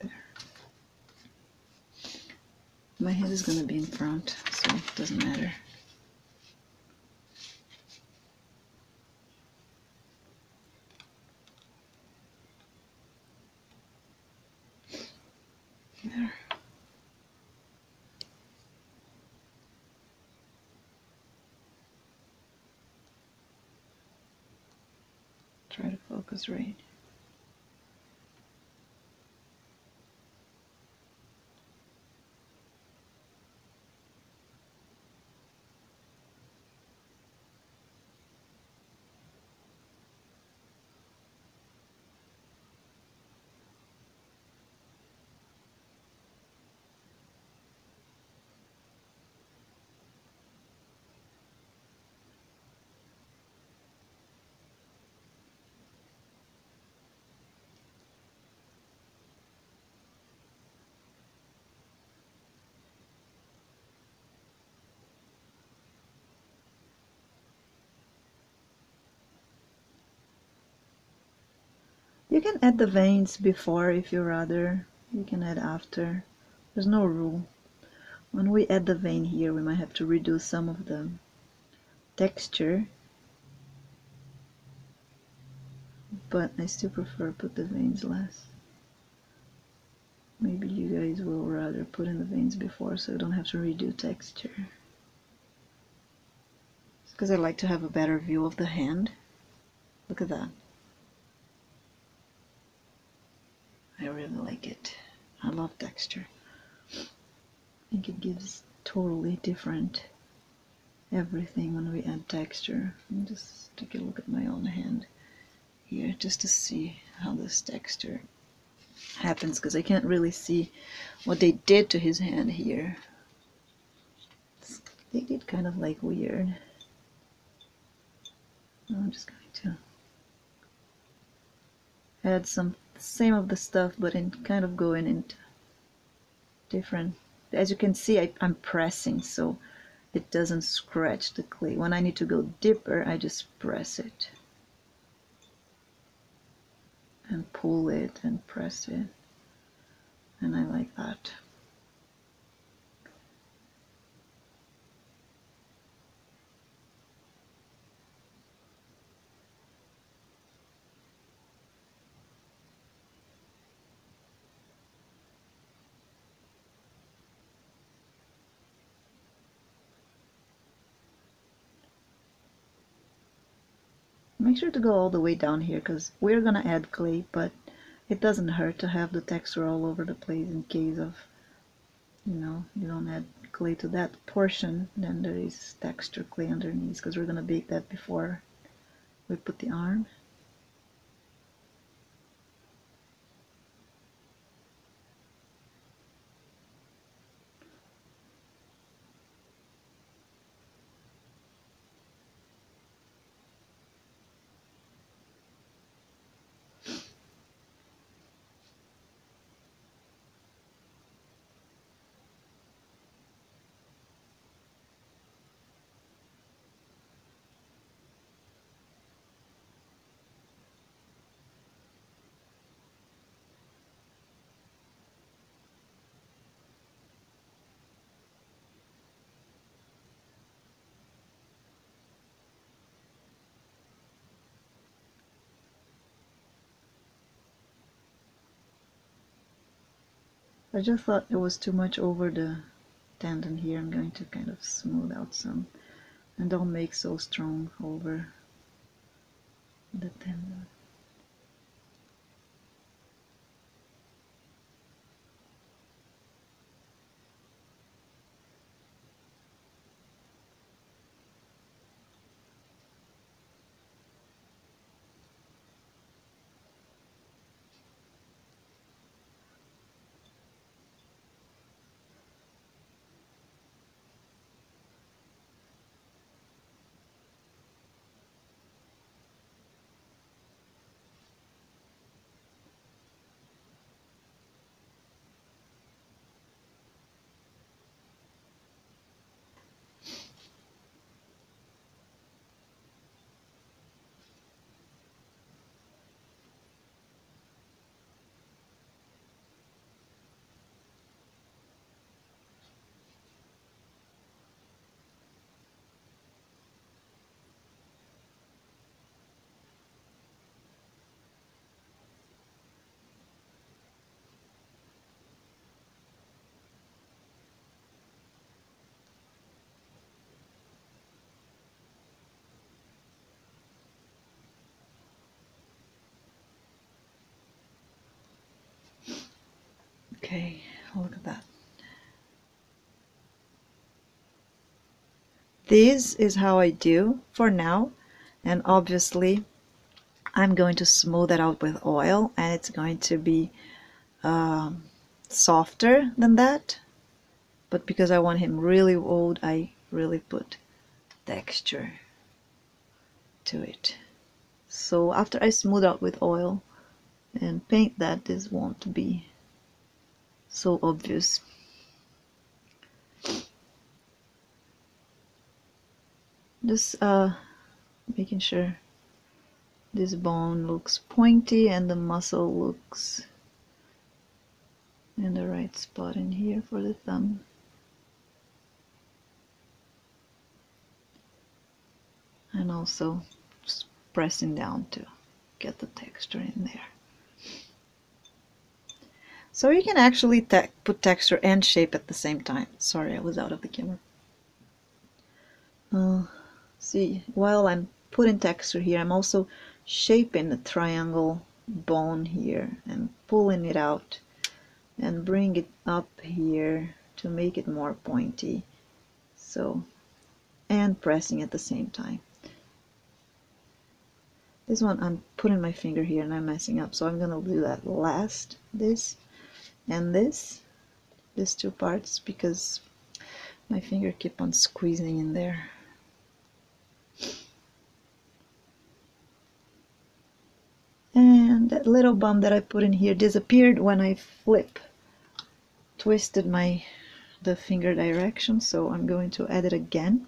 There. My head is going to be in front, so it doesn't matter. There. Try to focus right. You can add the veins before if you rather. You can add after. There's no rule. When we add the vein here, we might have to reduce some of the texture, but I still prefer put the veins last. Maybe you guys will rather put in the veins before so you don't have to redo texture. It's because I like to have a better view of the hand. Look at that. I really like it. I love texture. I think it gives totally different everything when we add texture. Let me just take a look at my own hand here just to see how this texture happens, because I can't really see what they did to his hand here. They did kind of like weird. I'm just going to add some same of the stuff, but in kind of going into different. As you can see, I'm pressing so it doesn't scratch the clay. When I need to go deeper, I just press it and pull it and press it, and I like that. Make sure to go all the way down here, because we're gonna add clay, but it doesn't hurt to have the texture all over the place in case of, you know, you don't add clay to that portion, then there is texture clay underneath, because we're gonna bake that before we put the arm. I just thought it was too much over the tendon here. I'm going to kind of smooth out some and don't make so strong over the tendon. Okay, look at that. This is how I do for now, and obviously I'm going to smooth it out with oil, and it's going to be softer than that, but because I want him really old, I really put texture to it. So after I smooth out with oil and paint that, this won't be so obvious. Just making sure this bone looks pointy and the muscle looks in the right spot in here for the thumb. And also just pressing down to get the texture in there. So you can actually put texture and shape at the same time. Sorry, I was out of the camera. See, while I'm putting texture here, I'm also shaping the triangle bone here and pulling it out and bring it up here to make it more pointy. So, and pressing at the same time. This one I'm putting my finger here and I'm messing up, so I'm gonna do that last, this and these two parts, because my finger keep on squeezing in there. And that little bump that I put in here disappeared when I twisted the finger direction, so I'm going to add it again,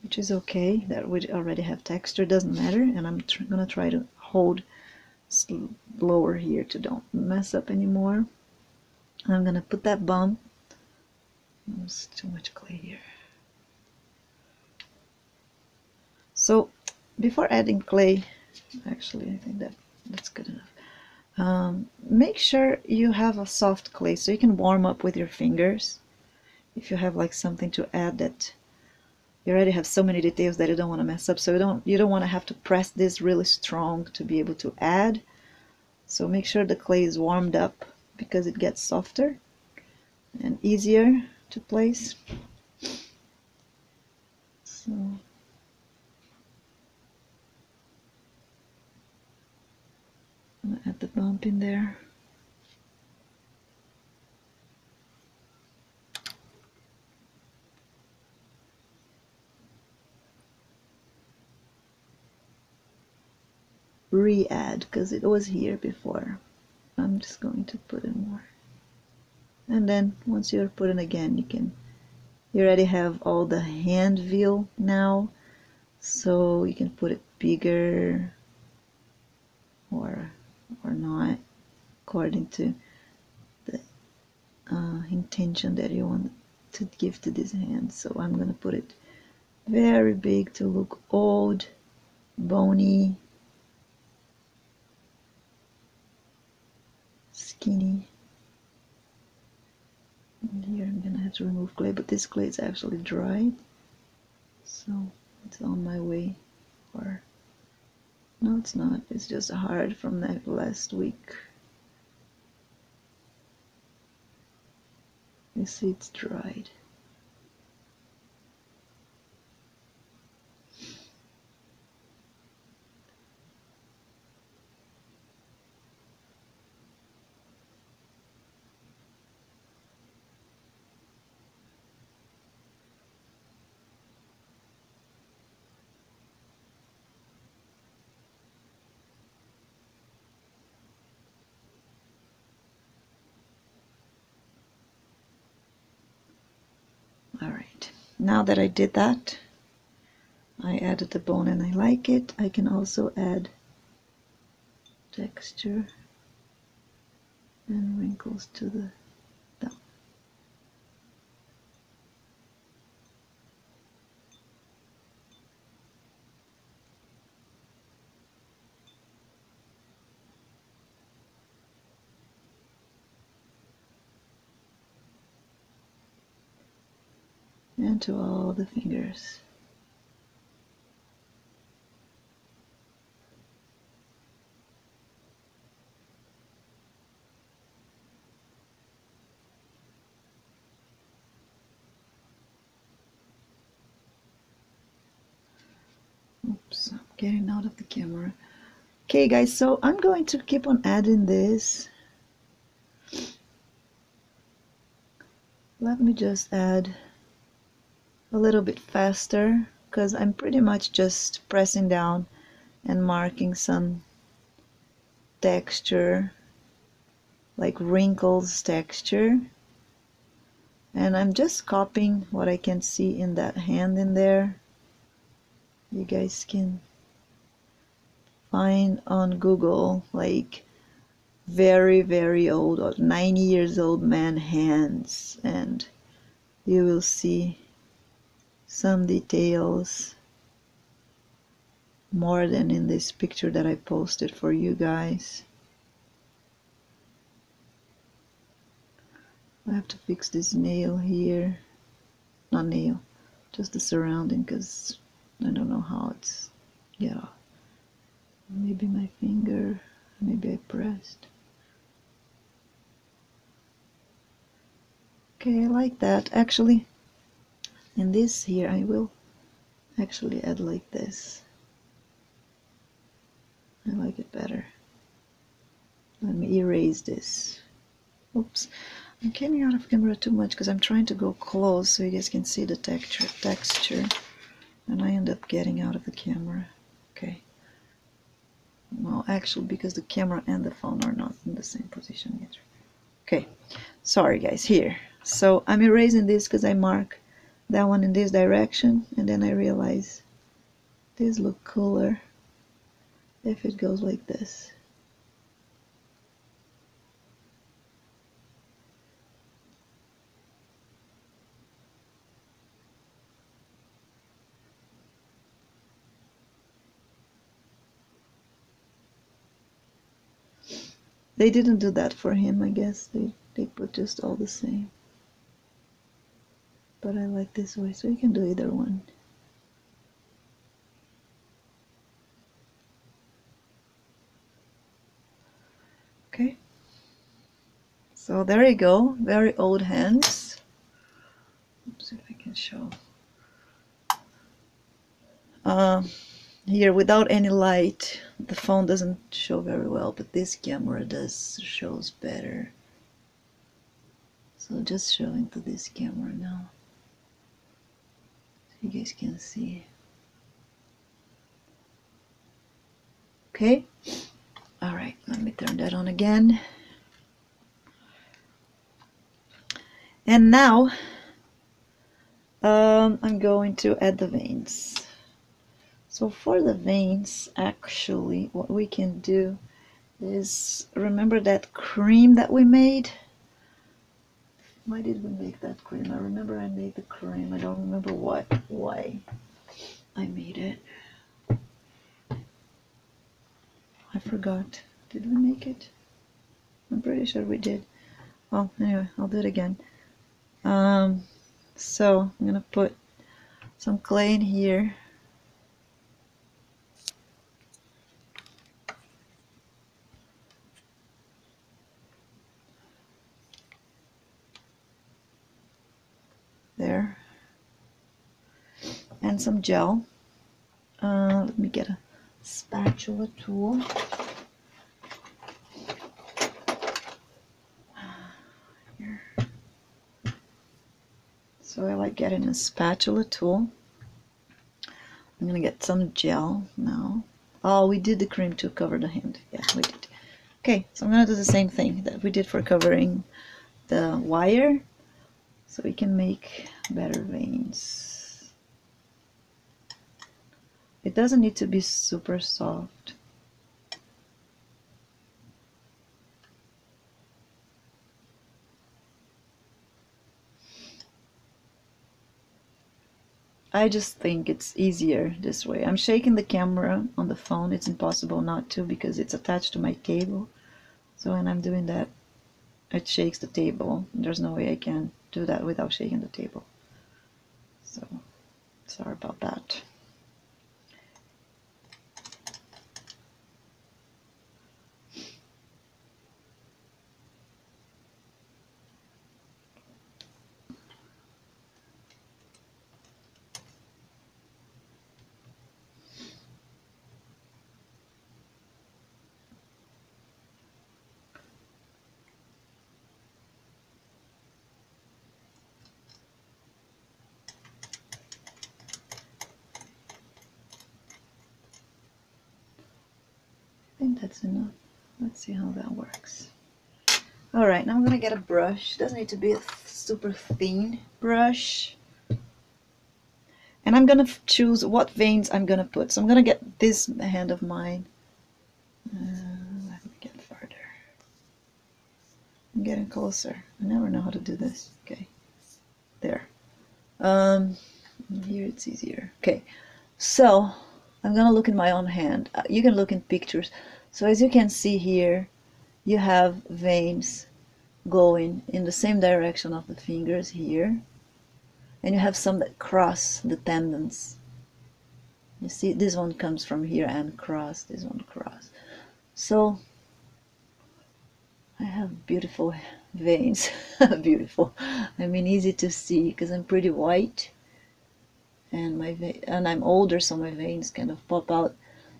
which is okay. That we already have texture, doesn't matter. And I'm gonna try to hold lower here to don't mess up anymore. I'm gonna put that bump. There's too much clay here. So before adding clay, actually I think that's good enough. Make sure you have a soft clay so you can warm up with your fingers. If you have like something to add that you already have so many details that you don't want to mess up, so you don't want to have to press this really strong to be able to add. So make sure the clay is warmed up, because it gets softer and easier to place. So I'm gonna add the bump in there. Re-add, because it was here before. I'm just going to put in more. And then once you're putting again, you already have all the hand view now, so you can put it bigger or not, according to the intention that you want to give to this hand. So I'm gonna put it very big to look old, bony, skinny. And here I'm gonna have to remove clay, but this clay is actually dried, so it's on my way. Or no, it's not, it's just hard from that last week. You see, it's dried. Alright, now that I did that, I added the bone and I like it. I can also add texture and wrinkles to the thumb. And to all the fingers. Oops, I'm getting out of the camera. Okay guys, so I'm going to keep on adding this. Let me just add a little bit faster, because I'm pretty much just pressing down and marking some texture, like wrinkles texture, and I'm just copying what I can see in that hand in there. You guys can find on Google like very old or 90 years old man hands, and you will see some details more than in this picture that I posted for you guys. I have to fix this nail here. Not nail, just the surrounding, because I don't know how it's, yeah, maybe my finger, maybe I pressed. Okay, I like that. Actually, in this here I will actually add like this. I like it better. Let me erase this. Oops, I'm getting out of camera too much because I'm trying to go close so you guys can see the texture, and I end up getting out of the camera. Okay. Well, actually, because the camera and the phone are not in the same position yet. Okay, sorry guys, here. So I'm erasing this because I mark that one in this direction, and then I realize this look cooler if it goes like this. They didn't do that for him, I guess. They put just all the same. But I like this way, so you can do either one. Okay. So there you go, very old hands. Let's see if I can show. Here, without any light, the phone doesn't show very well, but this camera does, shows better. So just showing to this camera now, so you guys can see. Okay, all right, let me turn that on again. And now I'm going to add the veins. So for the veins, actually, what we can do is, remember that cream that we made? Why did we make that cream? I remember I made the cream. I don't remember why I made it. I forgot. Did we make it? I'm pretty sure we did. Well, anyway, I'll do it again. So I'm gonna put some clay in here. There. And some gel. Let me get a spatula tool. Here. So I like getting a spatula tool. I'm gonna get some gel now. Oh, we did the cream to cover the hand. Yeah, we did. Okay, so I'm gonna do the same thing that we did for covering the wire, so we can make better veins. It doesn't need to be super soft. I just think it's easier this way. I'm shaking the camera on the phone. It's impossible not to because it's attached to my table. So when I'm doing that, it shakes the table. There's no way I can do that without shaking the table. So sorry about that. I think that's enough. Let's see how that works. All right, now I'm gonna get a brush. It doesn't need to be a super thin brush. And I'm gonna choose what veins I'm gonna put. So I'm gonna get this hand of mine getting closer. I never know how to do this. Okay, there. Here it's easier. Okay, so I'm gonna look in my own hand. You can look in pictures. So as you can see here, you have veins going in the same direction of the fingers here, and you have some that cross the tendons. You see, this one comes from here and cross, this one cross. So I have beautiful veins. Beautiful. I mean, easy to see because I'm pretty white, and I'm older, so my veins kind of pop out.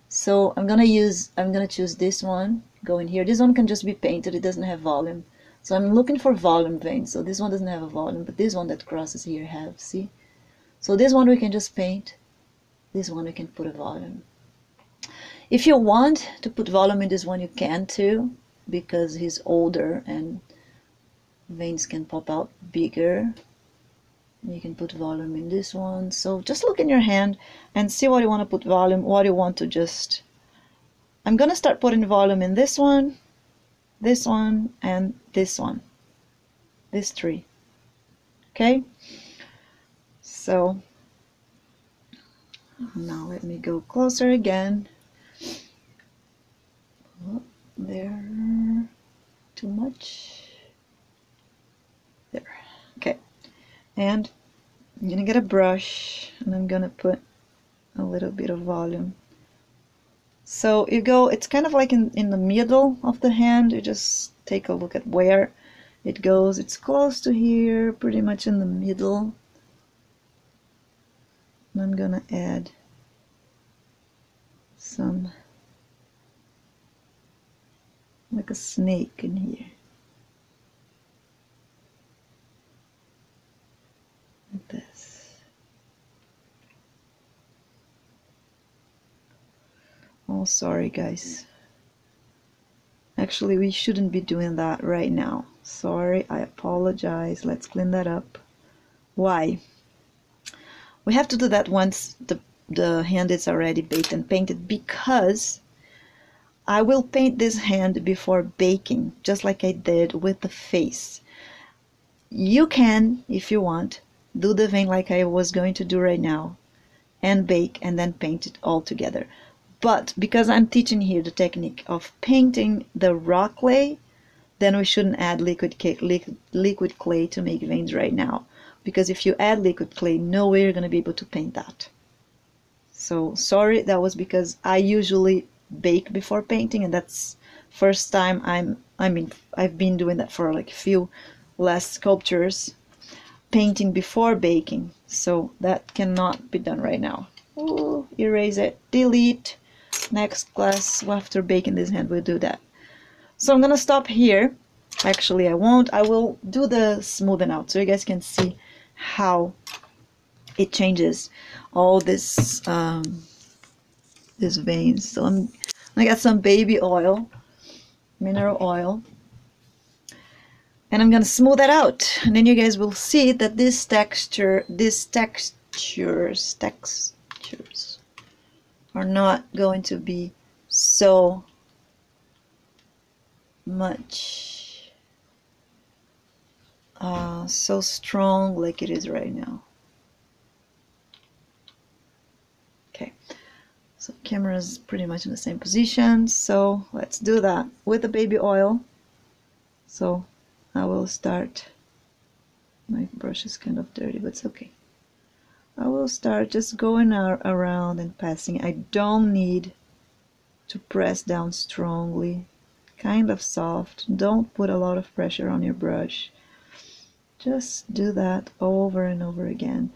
So I'm gonna choose this one. Go in here. This one can just be painted. It doesn't have volume. So I'm looking for volume veins. So this one doesn't have a volume, but this one that crosses here have. See? So this one we can just paint. This one we can put a volume. If you want to put volume in this one, you can too, because he's older and veins can pop out bigger. You can put volume in this one. So just look in your hand and see what you want to put volume, what you want to just... I'm going to start putting volume in this one, and this one. These three. Okay? So now let me go closer again. Oh, there. Too much. There. Okay. And I'm gonna get a brush and I'm gonna put a little bit of volume. So you go, it's kind of like in the middle of the hand. You just take a look at where it goes. It's close to here, pretty much in the middle. And I'm gonna add some, like a snake in here. Like this. Oh, sorry guys. Actually, we shouldn't be doing that right now. Sorry, I apologize. Let's clean that up. Why? We have to do that once the hand is already baked and painted, because I will paint this hand before baking, just like I did with the face. You can, if you want, do the vein like I was going to do right now, and bake and then paint it all together. But because I'm teaching here the technique of painting the raw clay, then we shouldn't add liquid clay to make veins right now. Because if you add liquid clay, no way you're going to be able to paint that. So sorry, that was because I usually bake before painting, and that's first time I've been doing that for like a few last sculptures, painting before baking. So that cannot be done right now. Ooh, erase it, delete. Next class, after baking this hand, we'll do that. So I'm gonna stop here. Actually, I won't. I will do the smoothing out so you guys can see how it changes all this these veins. So I got some baby oil, mineral oil, and I'm gonna smooth that out, and then you guys will see that these textures are not going to be so much so strong like it is right now. Okay, so camera's pretty much in the same position, so let's do that with the baby oil. So I will start, my brush is kind of dirty, but it's okay. I will start just going around and passing. I don't need to press down strongly, kind of soft. Don't put a lot of pressure on your brush. Just do that over and over again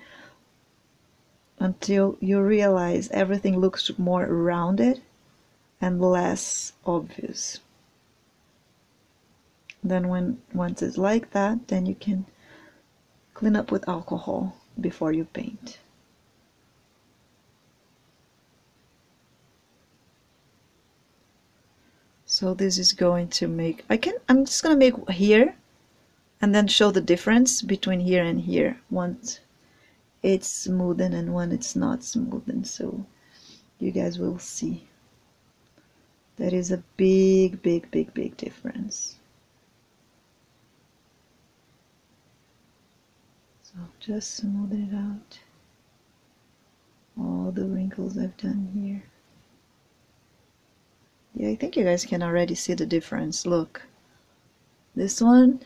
until you realize everything looks more rounded and less obvious. Then once it's like that, then you can clean up with alcohol before you paint. So this is going to make, I'm just gonna make here and then show the difference between here and here once it's smoothened and when it's not smoothened, so you guys will see. That is a big difference. So just smooth it out. All the wrinkles I've done here. Yeah, I think you guys can already see the difference. Look, this one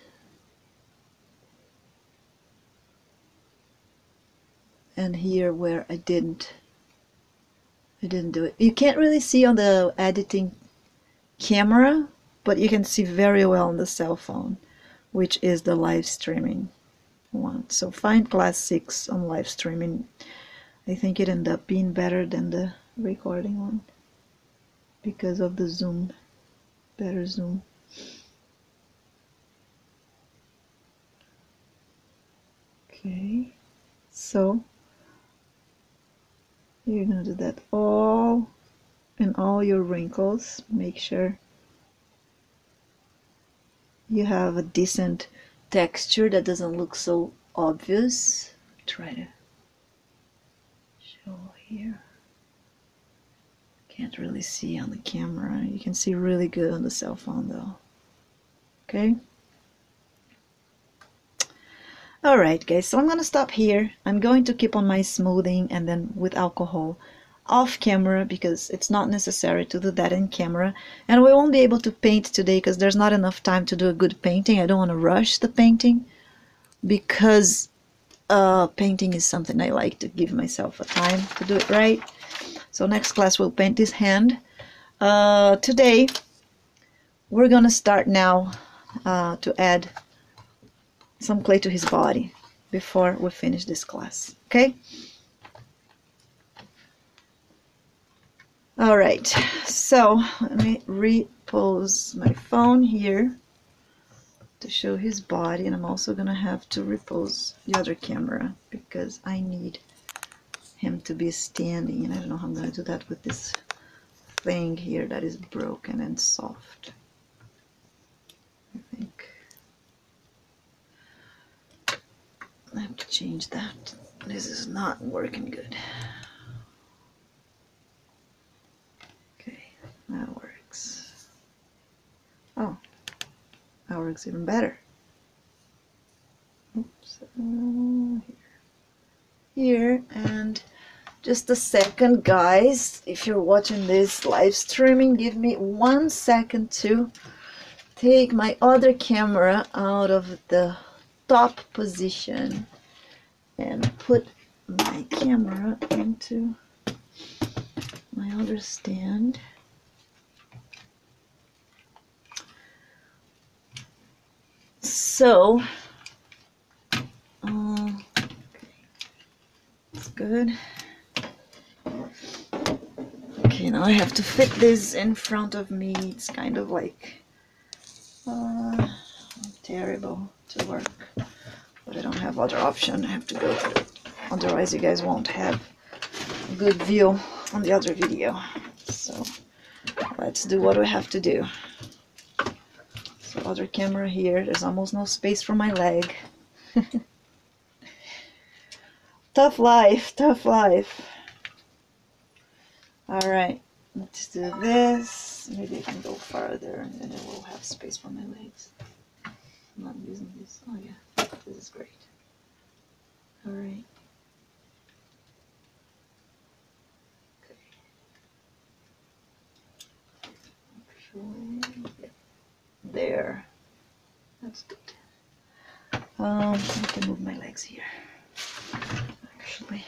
and here where I didn't do it. You can't really see on the editing camera, but you can see very well on the cell phone, which is the live streaming one. So find Class 6 on live streaming. I think it ended up being better than the recording one because of the zoom, better zoom. Okay, so you're gonna do that all in all your wrinkles. Make sure you have a decent texture that doesn't look so obvious. Try to show here. Can't really see on the camera. You can see really good on the cell phone though. Okay. Alright guys, so I'm gonna stop here. I'm going to keep on my smoothing and then with alcohol off camera because it's not necessary to do that in camera, and we won't be able to paint today because there's not enough time to do a good painting. I don't want to rush the painting because painting is something I like to give myself a time to do it right. So next class we'll paint this hand. Today we're gonna start now to add some clay to his body before we finish this class, okay? All right, so let me repose my phone here to show his body, and I'm also gonna have to repose the other camera because I need him to be standing, and I don't know how I'm gonna do that with this thing here that is broken and soft. I think I have to change that. This is not working good. Okay, that works. Oh, that works even better. Oops, here, and just a second, guys. If you're watching this live streaming, give me 1 second to take my other camera out of the top position and put my camera into my other stand. So that's good. Okay, now I have to fit this in front of me. It's kind of like terrible to work, but I don't have other option. I have to go through it. Otherwise you guys won't have a good view on the other video. So let's do what we have to do. So other camera here. There's almost no space for my leg. Tough life, tough life. All right, let's do this. Maybe I can go farther and then I will have space for my legs. I'm not using this. Oh yeah, this is great. All right. Okay. There. That's good. I can move my legs here. Actually.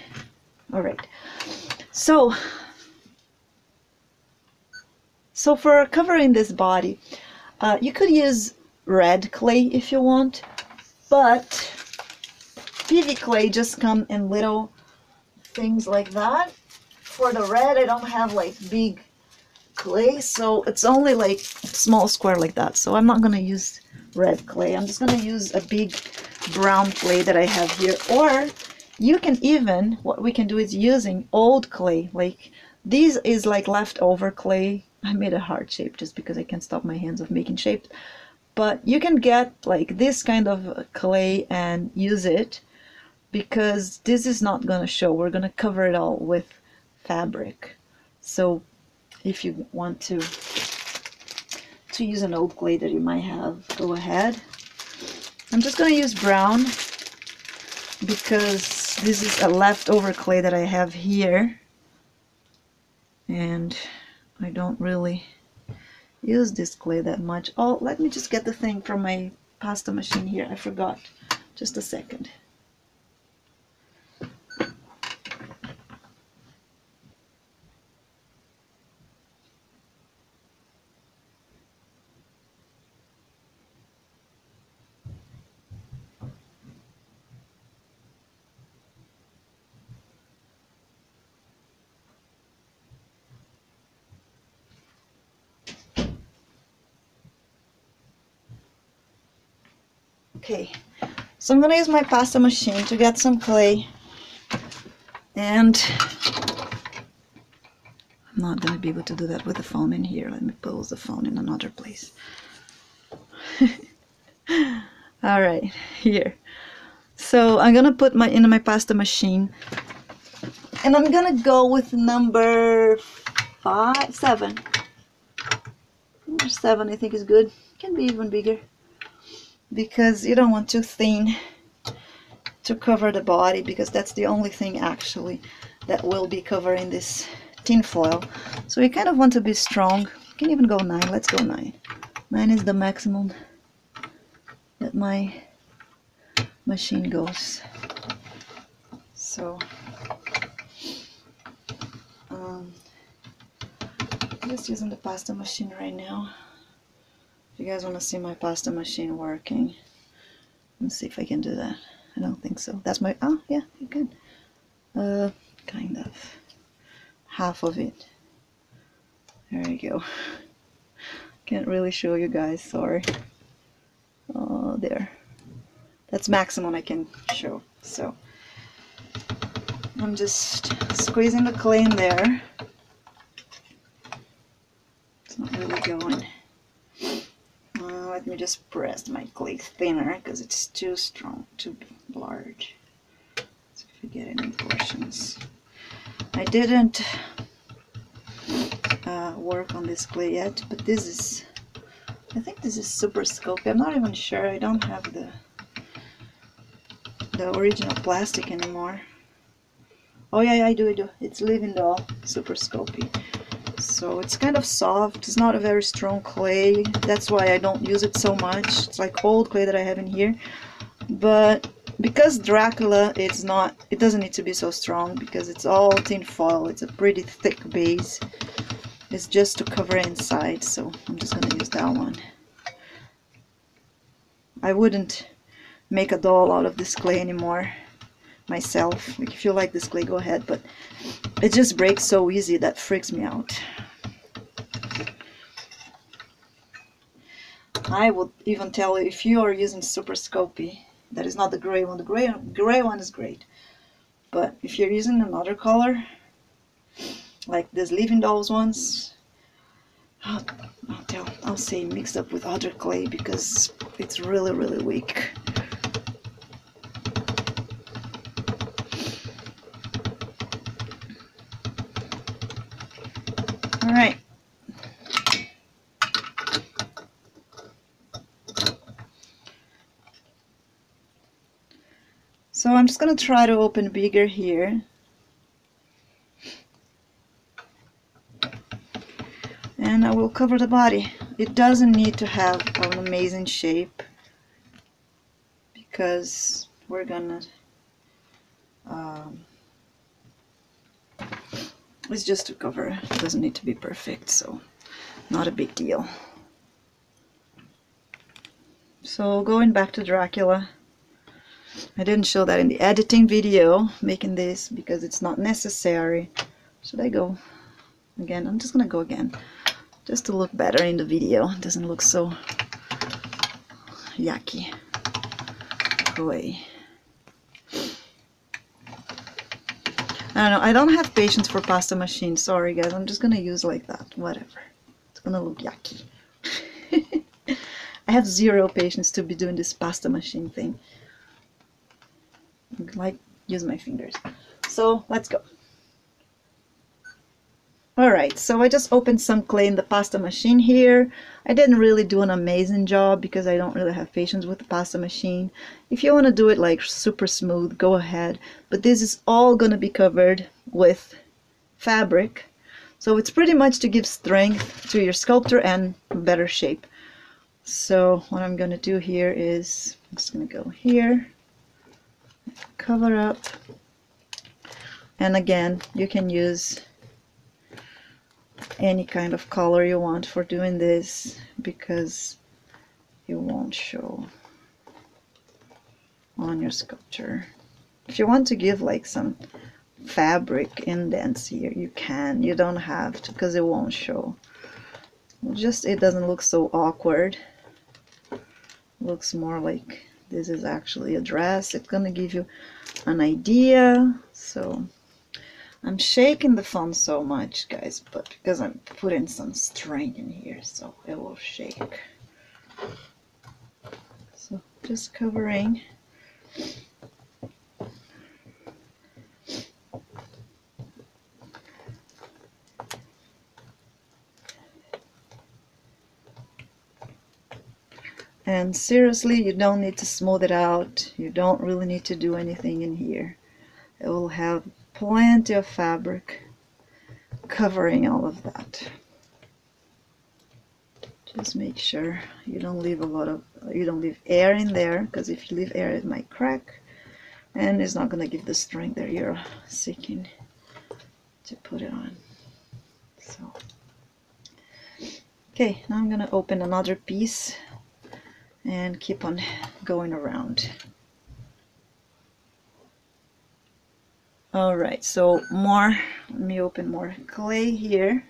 All right. So for covering this body, you could use red clay if you want, but PV clay just come in little things like that. For the red, I don't have like big clay, so it's only like small square like that. So I'm not gonna use red clay. I'm just gonna use a big brown clay that I have here. Or you can even, what we can do is using old clay. Like this is like leftover clay. I made a heart shape just because I can't stop my hands of making shapes. But you can get like this kind of clay and use it, because this is not gonna show. We're gonna cover it all with fabric. So if you want to use an old clay that you might have, go ahead. I'm just going to use brown because this is a leftover clay that I have here, and I don't really use this clay that much. Oh, let me just get the thing from my pasta machine here. I forgot. Just a second. Okay, so I'm gonna use my pasta machine to get some clay, and I'm not gonna be able to do that with the phone in here. Let me pose the phone in another place. All right, here. So I'm gonna put in my pasta machine, and I'm gonna go with number 7. Number 7 I think is good. Can be even bigger, because you don't want too thin to cover the body, because that's the only thing actually that will be covering this tin foil. So you kind of want to be strong. You can even go 9. Let's go 9. 9 is the maximum that my machine goes. So I'm just using the pasta machine right now. If you guys want to see my pasta machine working, let's see if I can do that. I don't think so. That's my, oh yeah, you can. Kind of. Half of it. There you go. Can't really show you guys, sorry. Oh, there. That's maximum I can show. So I'm just squeezing the clay in there. It's not really going. Let me just press my clay thinner, because it's too strong, too large. So if you get any portions. I didn't work on this clay yet, but this is, I think this is super sculpey. I'm not even sure. I don't have the original plastic anymore. Oh yeah, I do. It's Living Doll Super Sculpey. So it's kind of soft. It's not a very strong clay. That's why I don't use it so much. It's like old clay that I have in here. But because Dracula, it doesn't need to be so strong, because it's all tin foil. It's a pretty thick base. It's just to cover inside, so I'm just gonna use that one. I wouldn't make a doll out of this clay anymore myself. Like, if you like this clay, go ahead, but it just breaks so easy. That freaks me out. I would even tell you, if you are using Super Sculpey, that is not the gray one. The gray one is great, but if you're using another color, like these Living Dolls ones, I'll say mixed up with other clay, because it's really, really weak. All right. So I'm just going to try to open bigger here. And I will cover the body. It doesn't need to have an amazing shape, because we're gonna, it's just to cover. It doesn't need to be perfect, so not a big deal. So going back to Dracula, I didn't show that in the editing video, making this, because it's not necessary. Should I go again? I'm just gonna go again, just to look better in the video. It doesn't look so yucky. Away. I don't know, I don't have patience for pasta machine. Sorry guys, I'm just gonna use like that. Whatever. It's gonna look yucky. I have zero patience to be doing this pasta machine thing. Like, use my fingers. So let's go. Alright, so I just opened some clay in the pasta machine here. I didn't really do an amazing job because I don't really have patience with the pasta machine. If you want to do it like super smooth, go ahead. But this is all going to be covered with fabric. So it's pretty much to give strength to your sculpture and better shape. So what I'm going to do here is, I'm just going to go here, cover up. And again, you can use any kind of color you want for doing this because it won't show on your sculpture. If you want to give like some fabric indents here, you can. You don't have to because it won't show. Just it doesn't look so awkward. It looks more like this is actually a dress. It's gonna give you an idea. So I'm shaking the phone so much, guys, but because I'm putting some string in here, so it will shake. So just covering. And seriously, you don't need to smooth it out. You don't really need to do anything in here. It will have plenty of fabric covering all of that. Just make sure you don't leave air in there, because if you leave air it might crack and it's not going to give the strength that you're seeking to put it on. So okay, now I'm going to open another piece and keep on going around. Alright, so let me open more clay here.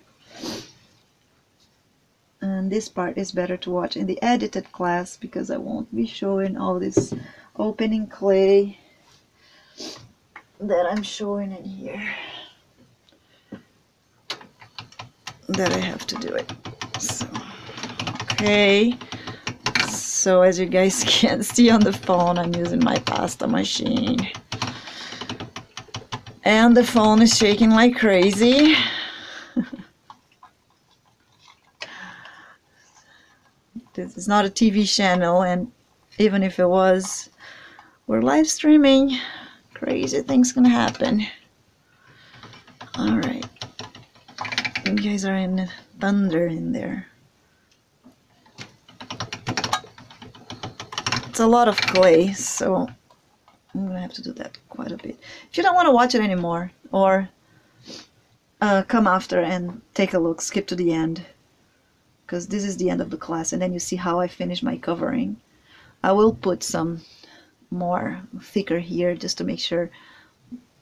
And this part is better to watch in the edited class because I won't be showing all this opening clay that I'm showing in here. That I have to do it. So, okay. So as you guys can see on the phone, I'm using my pasta machine. And the phone is shaking like crazy. This is not a TV channel, and even if it was, we're live streaming. Crazy things can happen. Alright. You guys are in thunder in there. It's a lot of clay, so I'm gonna have to do that quite a bit. If you don't want to watch it anymore, or come after and take a look, skip to the end, because this is the end of the class, and then you see how I finish my covering. I will put some more thicker here just to make sure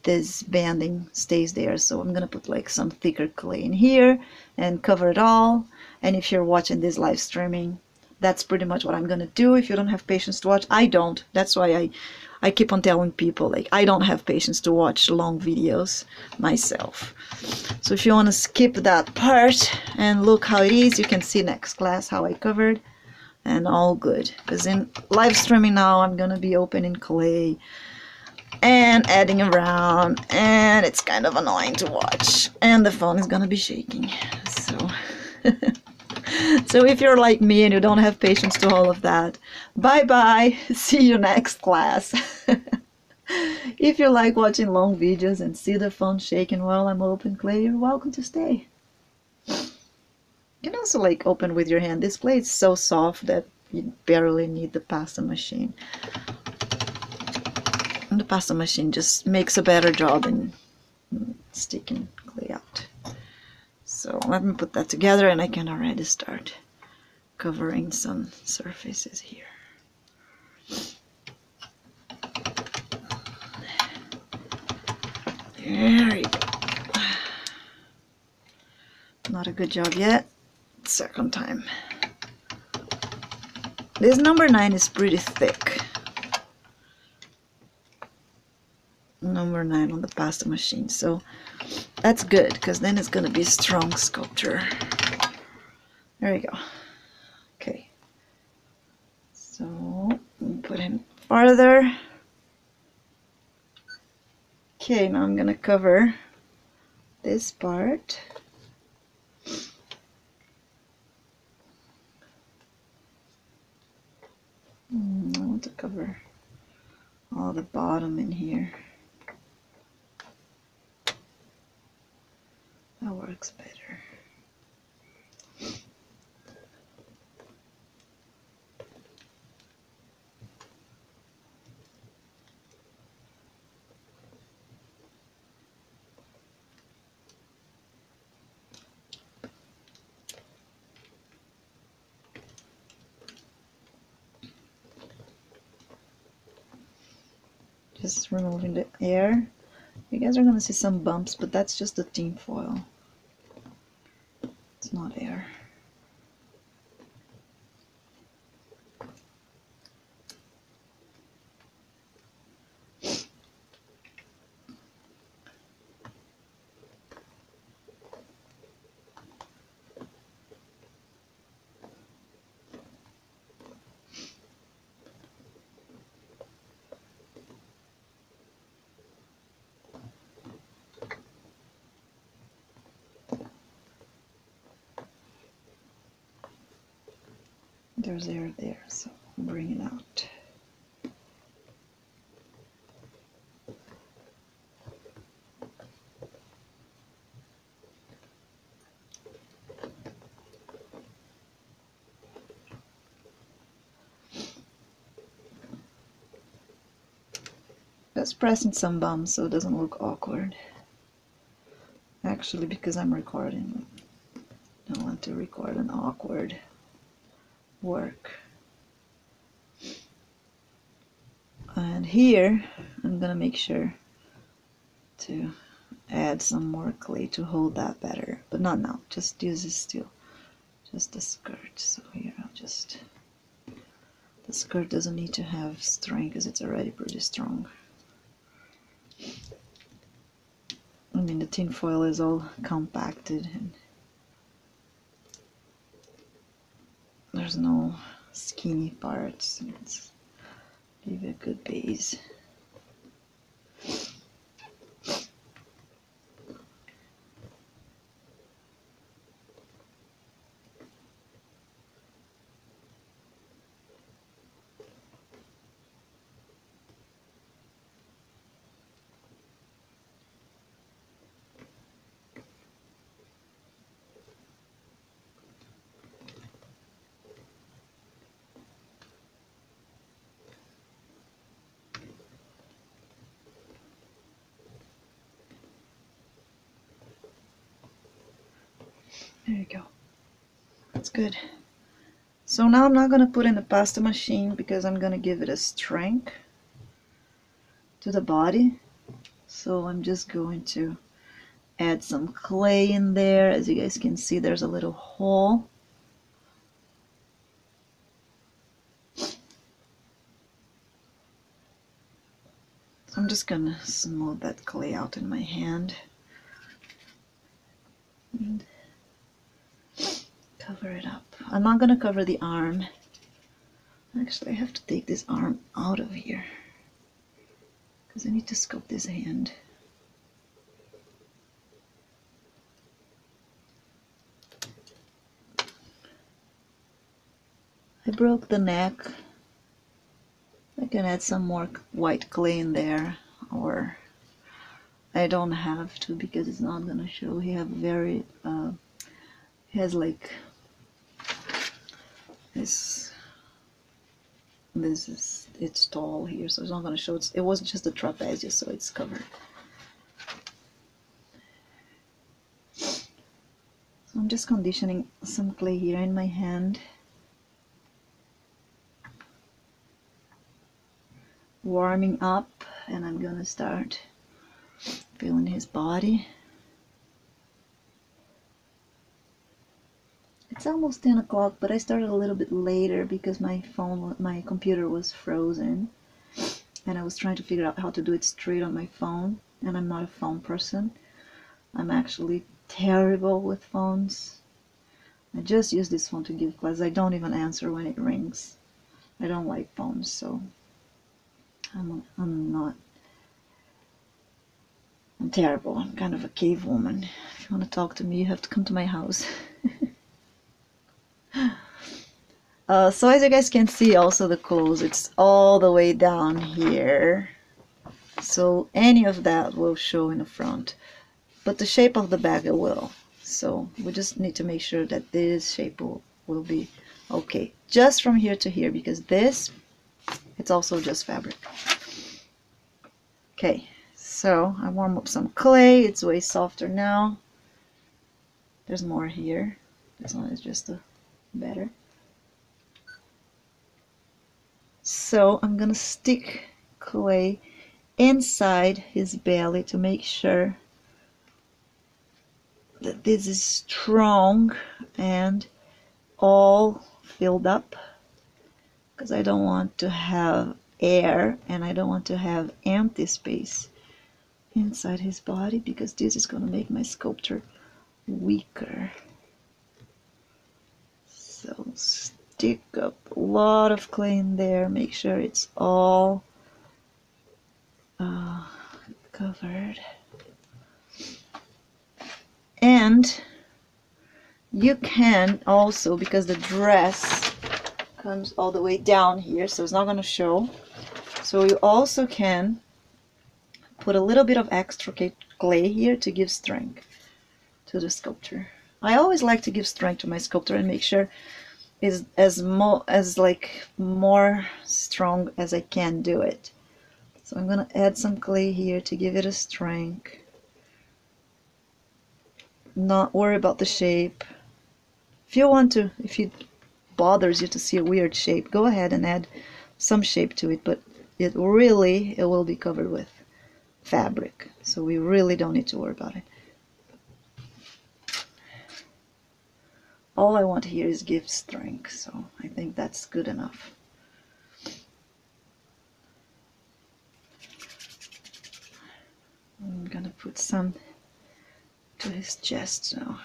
this banding stays there. So I'm gonna put like some thicker clay in here and cover it all. And if you're watching this live streaming, that's pretty much what I'm gonna do. If you don't have patience to watch, I don't. That's why I keep on telling people, like, I don't have patience to watch long videos myself. So if you want to skip that part and look how it is, you can see next class how I covered, and all good. Because in live streaming now, I'm gonna be opening clay and adding around, and it's kind of annoying to watch, and the phone is gonna be shaking. So so if you're like me and you don't have patience to all of that, bye bye, see you next class. If you like watching long videos and see the phone shaking while I'm open clay, you're welcome to stay. You can also like open with your hand. This clay is so soft that you barely need the pasta machine. And the pasta machine just makes a better job in sticking clay out. So let me put that together and I can already start covering some surfaces here. There you go. Not a good job yet. Second time. This number 9 is pretty thick. Number 9 on the pasta machine. So that's good, because then it's going to be a strong sculpture. There we go. Okay. So put him farther. Okay, now I'm going to cover this part. I want to cover all the bottom in here. That works better. Just removing the air. You guys are gonna see some bumps, but that's just the tin foil. It's not air. There's air there, so bring it out. Just pressing some bumps so it doesn't look awkward. Actually, because I'm recording, I don't want to record an awkward work. And here, I'm gonna make sure to add some more clay to hold that better, but not now, just use this still, just the skirt. So here I'll just, the skirt doesn't need to have strength because it's already pretty strong. I mean, the tin foil is all compacted and there's no skinny parts. Let's give it a good base. There you go. That's good. So now I'm not going to put in the pasta machine because I'm going to give it a strength to the body. So I'm just going to add some clay in there. As you guys can see, there's a little hole. So I'm just going to smooth that clay out in my hand. And cover it up. I'm not going to cover the arm. Actually, I have to take this arm out of here because I need to sculpt this hand. I broke the neck. I can add some more white clay in there, or I don't have to because it's not going to show. He have very he has like this is, it's tall here, so it's not going to show. It wasn't just the trapezius, so it's covered. So I'm just conditioning some clay here in my hand, warming up, and I'm gonna start feeling his body. It's almost 10 o'clock, but I started a little bit later because my computer was frozen and I was trying to figure out how to do it straight on my phone, and I'm not a phone person. I'm actually terrible with phones. I just use this phone to give class. I don't even answer when it rings. I don't like phones, so I'm terrible. I'm kind of a cave woman. If you want to talk to me, you have to come to my house. So as you guys can see also the clothes, it's all the way down here. So any of that will show in the front. But the shape of the bag it will. So we just need to make sure that this shape will be okay. Just from here to here, because this, it's also just fabric. Okay, so I warm up some clay. It's way softer now. There's more here. This one is just a better. So I'm gonna stick clay inside his belly to make sure that this is strong and all filled up, because I don't want to have air and I don't want to have empty space inside his body, because this is going to make my sculpture weaker. So stick up a lot of clay in there, make sure it's all covered. And you can also, because the dress comes all the way down here, so it's not going to show, so you also can put a little bit of extra clay here to give strength to the sculpture. I always like to give strength to my sculpture and make sure it's as more strong as I can do it. So I'm gonna add some clay here to give it a strength. Not worry about the shape. If you want to, if it bothers you to see a weird shape, go ahead and add some shape to it, but it will be covered with fabric, so we really don't need to worry about it. All I want here is give strength, so I think that's good enough. I'm gonna put some to his chest now.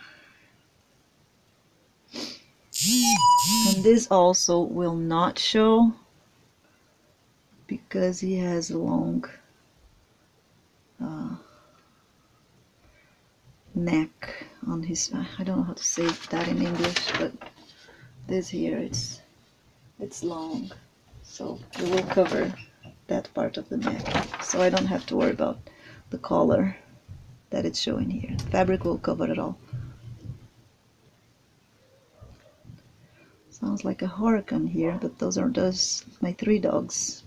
And this also will not show because he has a long neck on his, I don't know how to say that in English, but this here, it's long, so it will cover that part of the neck, so I don't have to worry about the collar that it's showing here. Fabric will cover it all. Sounds like a hurricane here, but those are my 3 dogs.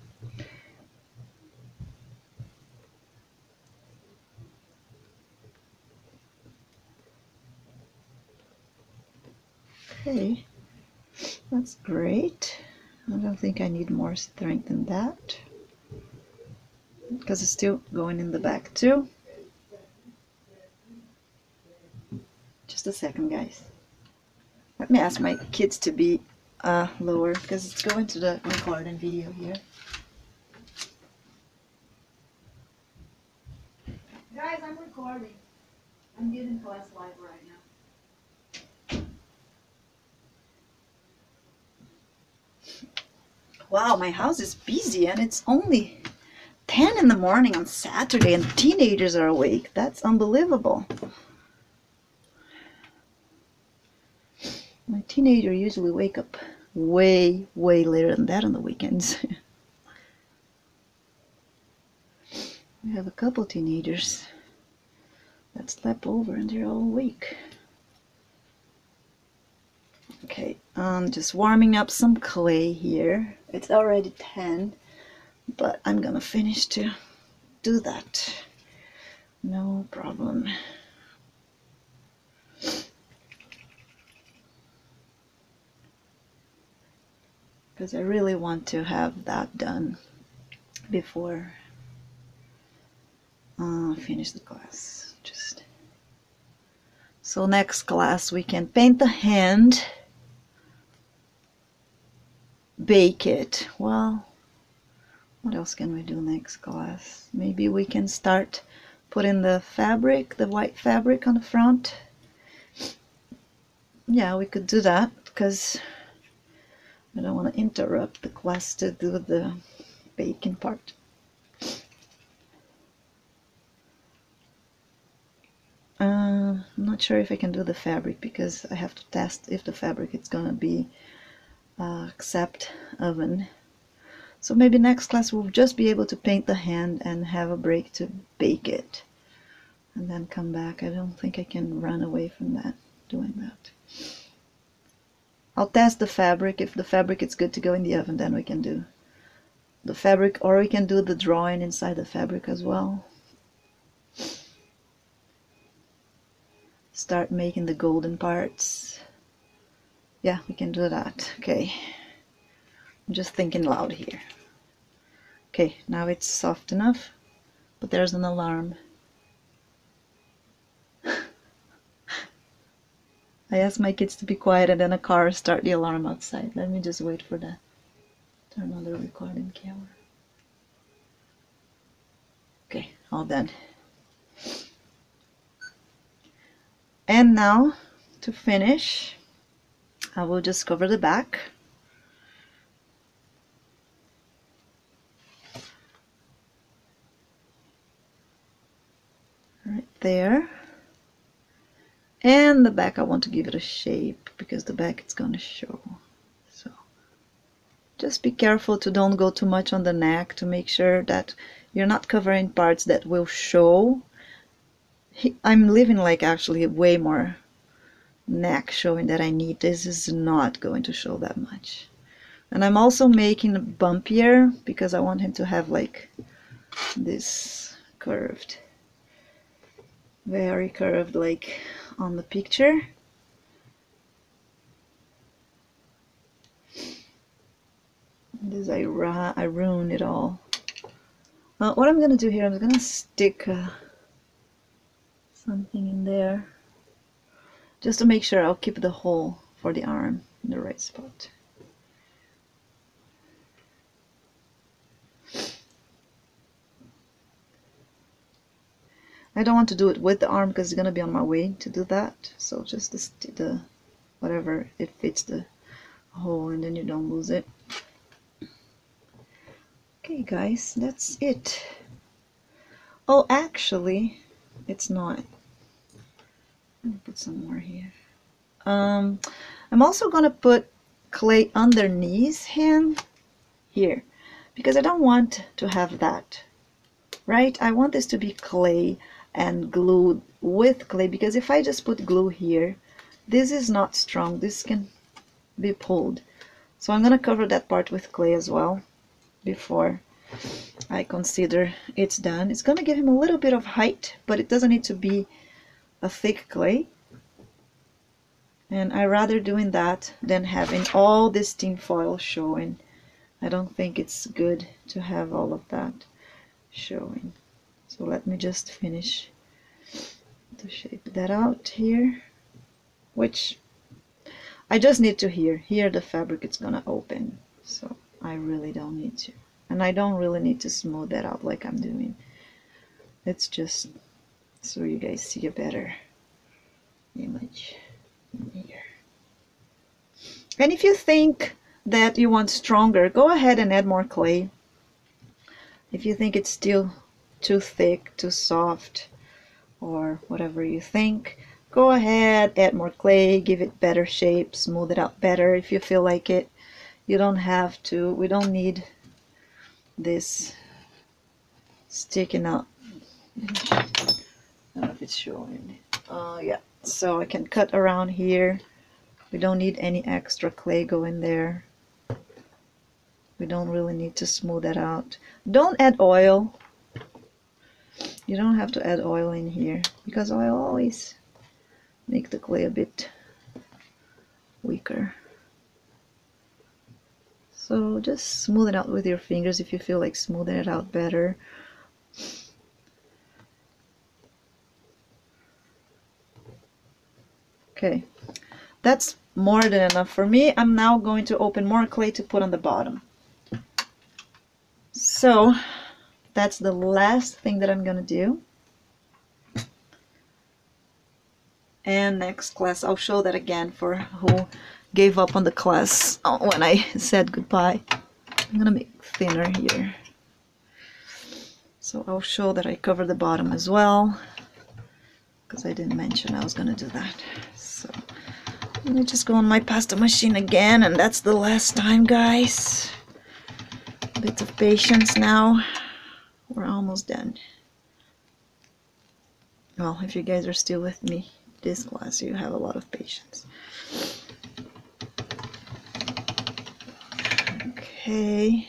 Okay, that's great. I don't think I need more strength than that, because it's still going in the back too. Just a second, guys. Let me ask my kids to be lower, because it's going to the recording video here. Guys, I'm recording. I'm giving class live right now. Wow, my house is busy and it's only 10 in the morning on Saturday and teenagers are awake. That's unbelievable. My teenager usually wake up way later than that on the weekends. We have a couple teenagers that slept over and they're all awake. Okay, I'm just warming up some clay here. It's already 10, but I'm gonna finish to do that. No problem. Because I really want to have that done before I finish the class. So next class we can paint the hand, bake it. Well, what else can we do next class? Maybe we can start putting the fabric, the white fabric on the front. Yeah, we could do that, because I don't want to interrupt the class to do the baking part. I'm not sure if I can do the fabric, because I have to test if the fabric is gonna be accept oven. So maybe next class we'll just be able to paint the hand and have a break to bake it. And then come back. I don't think I can run away from that, doing that. I'll test the fabric. If the fabric is good to go in the oven, then we can do the fabric, or we can do the drawing inside the fabric as well. Start making the golden parts. Yeah, we can do that. Okay. I'm just thinking loud here. Okay, now it's soft enough, but there's an alarm. I asked my kids to be quiet and then a car started the alarm outside. Let me just wait for that. Turn on the recording camera. Okay, all done. And now, to finish, I will just cover the back. Right there. And the back, I want to give it a shape because the back it's gonna show. So just be careful to don't go too much on the neck to make sure that you're not covering parts that will show. I'm leaving like actually way more neck showing that I need. This is not going to show that much. And I'm also making it bumpier because I want him to have like this curved, very curved like on the picture. This I ruined it all. What I'm gonna do here, I'm gonna stick something in there just to make sure I'll keep the hole for the arm in the right spot. I don't want to do it with the arm because it's gonna be on my way to do that. So just the whatever it fits the hole, and then you don't lose it. Okay, guys, that's it. Oh, actually, it's not. Let me put some more here. I'm also gonna put clay underneath him here because I don't want to have that, right? I want this to be clay and glued with clay, because if I just put glue here, this is not strong. This can be pulled. So I'm gonna cover that part with clay as well before I consider it's done. It's gonna give him a little bit of height, but it doesn't need to be a thick clay. And I rather doing that than having all this tin foil showing. I don't think it's good to have all of that showing. So let me just finish to shape that out here, which I just need to here the fabric it's gonna open, so I really don't need to, and I don't really need to smooth that out like I'm doing. It's just so you guys see a better image here. And if you think that you want stronger, go ahead and add more clay. If you think it's still too thick, too soft, or whatever you think, go ahead, add more clay, give it better shape, smooth it out better if you feel like it. You don't have to. We don't need this sticking out. I don't know if it's showing. Yeah, so I can cut around here. We don't need any extra clay going there. We don't really need to smooth that out. Don't add oil. You don't have to add oil in here because oil always make the clay a bit weaker. So just smooth it out with your fingers if you feel like smoothing it out better. Okay, that's more than enough for me. I'm now going to open more clay to put on the bottom. So that's the last thing that I'm gonna do. And next class I'll show that again for who gave up on the class when I said goodbye. I'm gonna make thinner here. So I'll show that I cover the bottom as well, because I didn't mention I was gonna do that. So Let me just go on my pasta machine again, and that's the last time, guys. A bit of patience now. We're almost done. Well, if you guys are still with me this class, you have a lot of patience. Okay.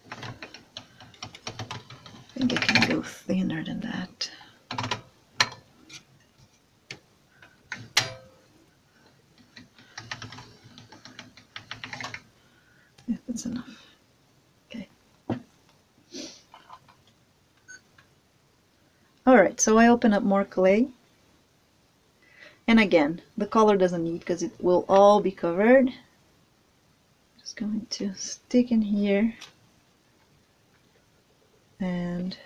I think I can go thinner than that. Yeah, that's enough. Okay. Alright, so I open up more clay. And again, the color doesn't need because it will all be covered. Just going to stick in here and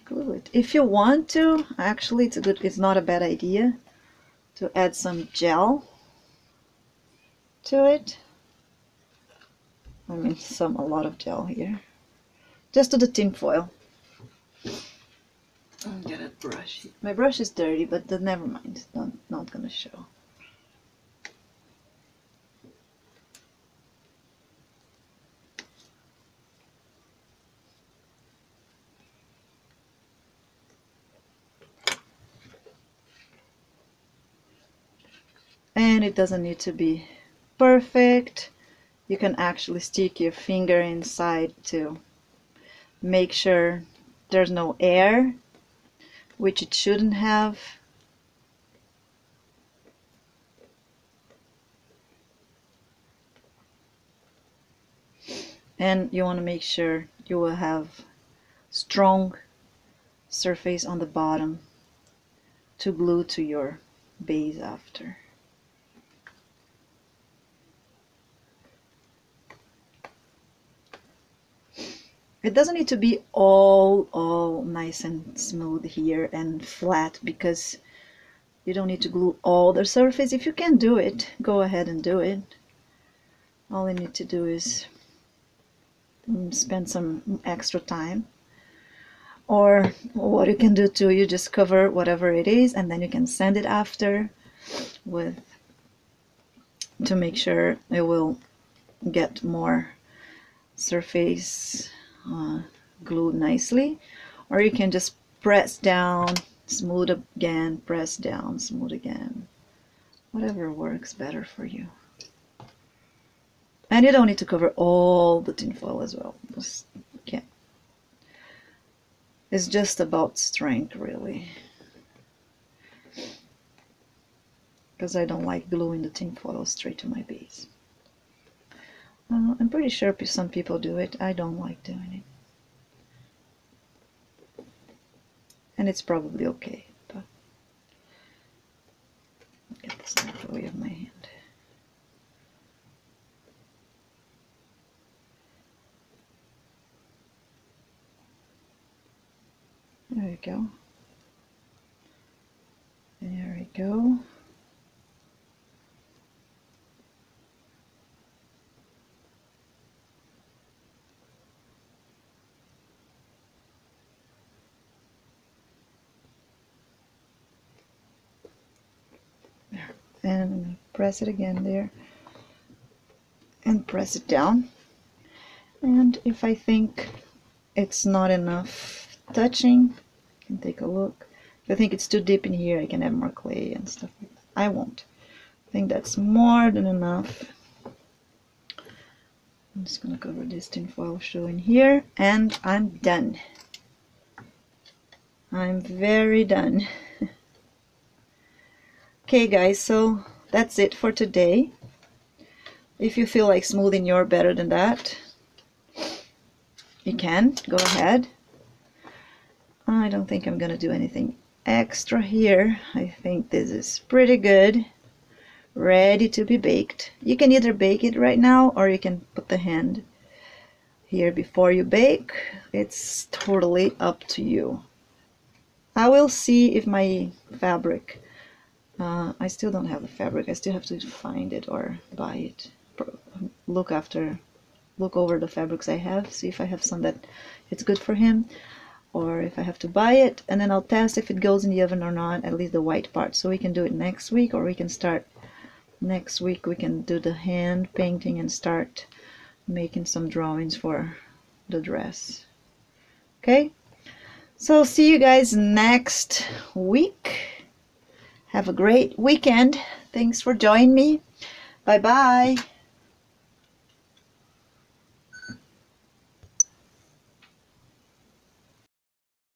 glue it. If you want to, actually it's not a bad idea to add some gel to it. I mean a lot of gel here. Just to the tin foil. I'll get a brush. My brush is dirty, but never mind. It's not gonna show. And it doesn't need to be perfect. You can actually stick your finger inside to make sure there's no air, which it shouldn't have. And you want to make sure you will have strong surface on the bottom to glue to your base after. It doesn't need to be all nice and smooth here and flat, because you don't need to glue all the surface. If you can do it, go ahead and do it. All you need to do is spend some extra time. Or what you can do too, you just cover whatever it is and then you can sand it after to make sure it will get more surface glued nicely. Or you can just press down, smooth again, press down, smooth again. Whatever works better for you. And you don't need to cover all the tinfoil as well. Okay. It's just about strength, really. Because I don't like gluing the tinfoil straight to my base. I'm pretty sure some people do it. I don't like doing it. And it's probably okay. But get this out of the way of my hand. There we go. There we go. There. And press it again there. And press it down. And if I think it's not enough touching, I can take a look. If I think it's too deep in here, I can add more clay and stuff like that. I won't. I think that's more than enough. I'm just gonna cover this tinfoil showing here, and I'm done. I'm very done. Okay guys, so that's it for today. If you feel like smoothing your better than that, you can go ahead. I don't think I'm gonna do anything extra here. I think this is pretty good, ready to be baked. You can either bake it right now or you can put the hand here before you bake. It's totally up to you. I will see if my fabric, I still don't have the fabric. I still have to find it or buy it. Look over the fabrics I have, see if I have some that it's good for him. or if I have to buy it, and then I'll test if it goes in the oven or not, at least the white part. So we can do it next week, or we can start next week. We can do the hand painting and start making some drawings for the dress. Okay, so see you guys next week. Have a great weekend. Thanks for joining me. Bye bye.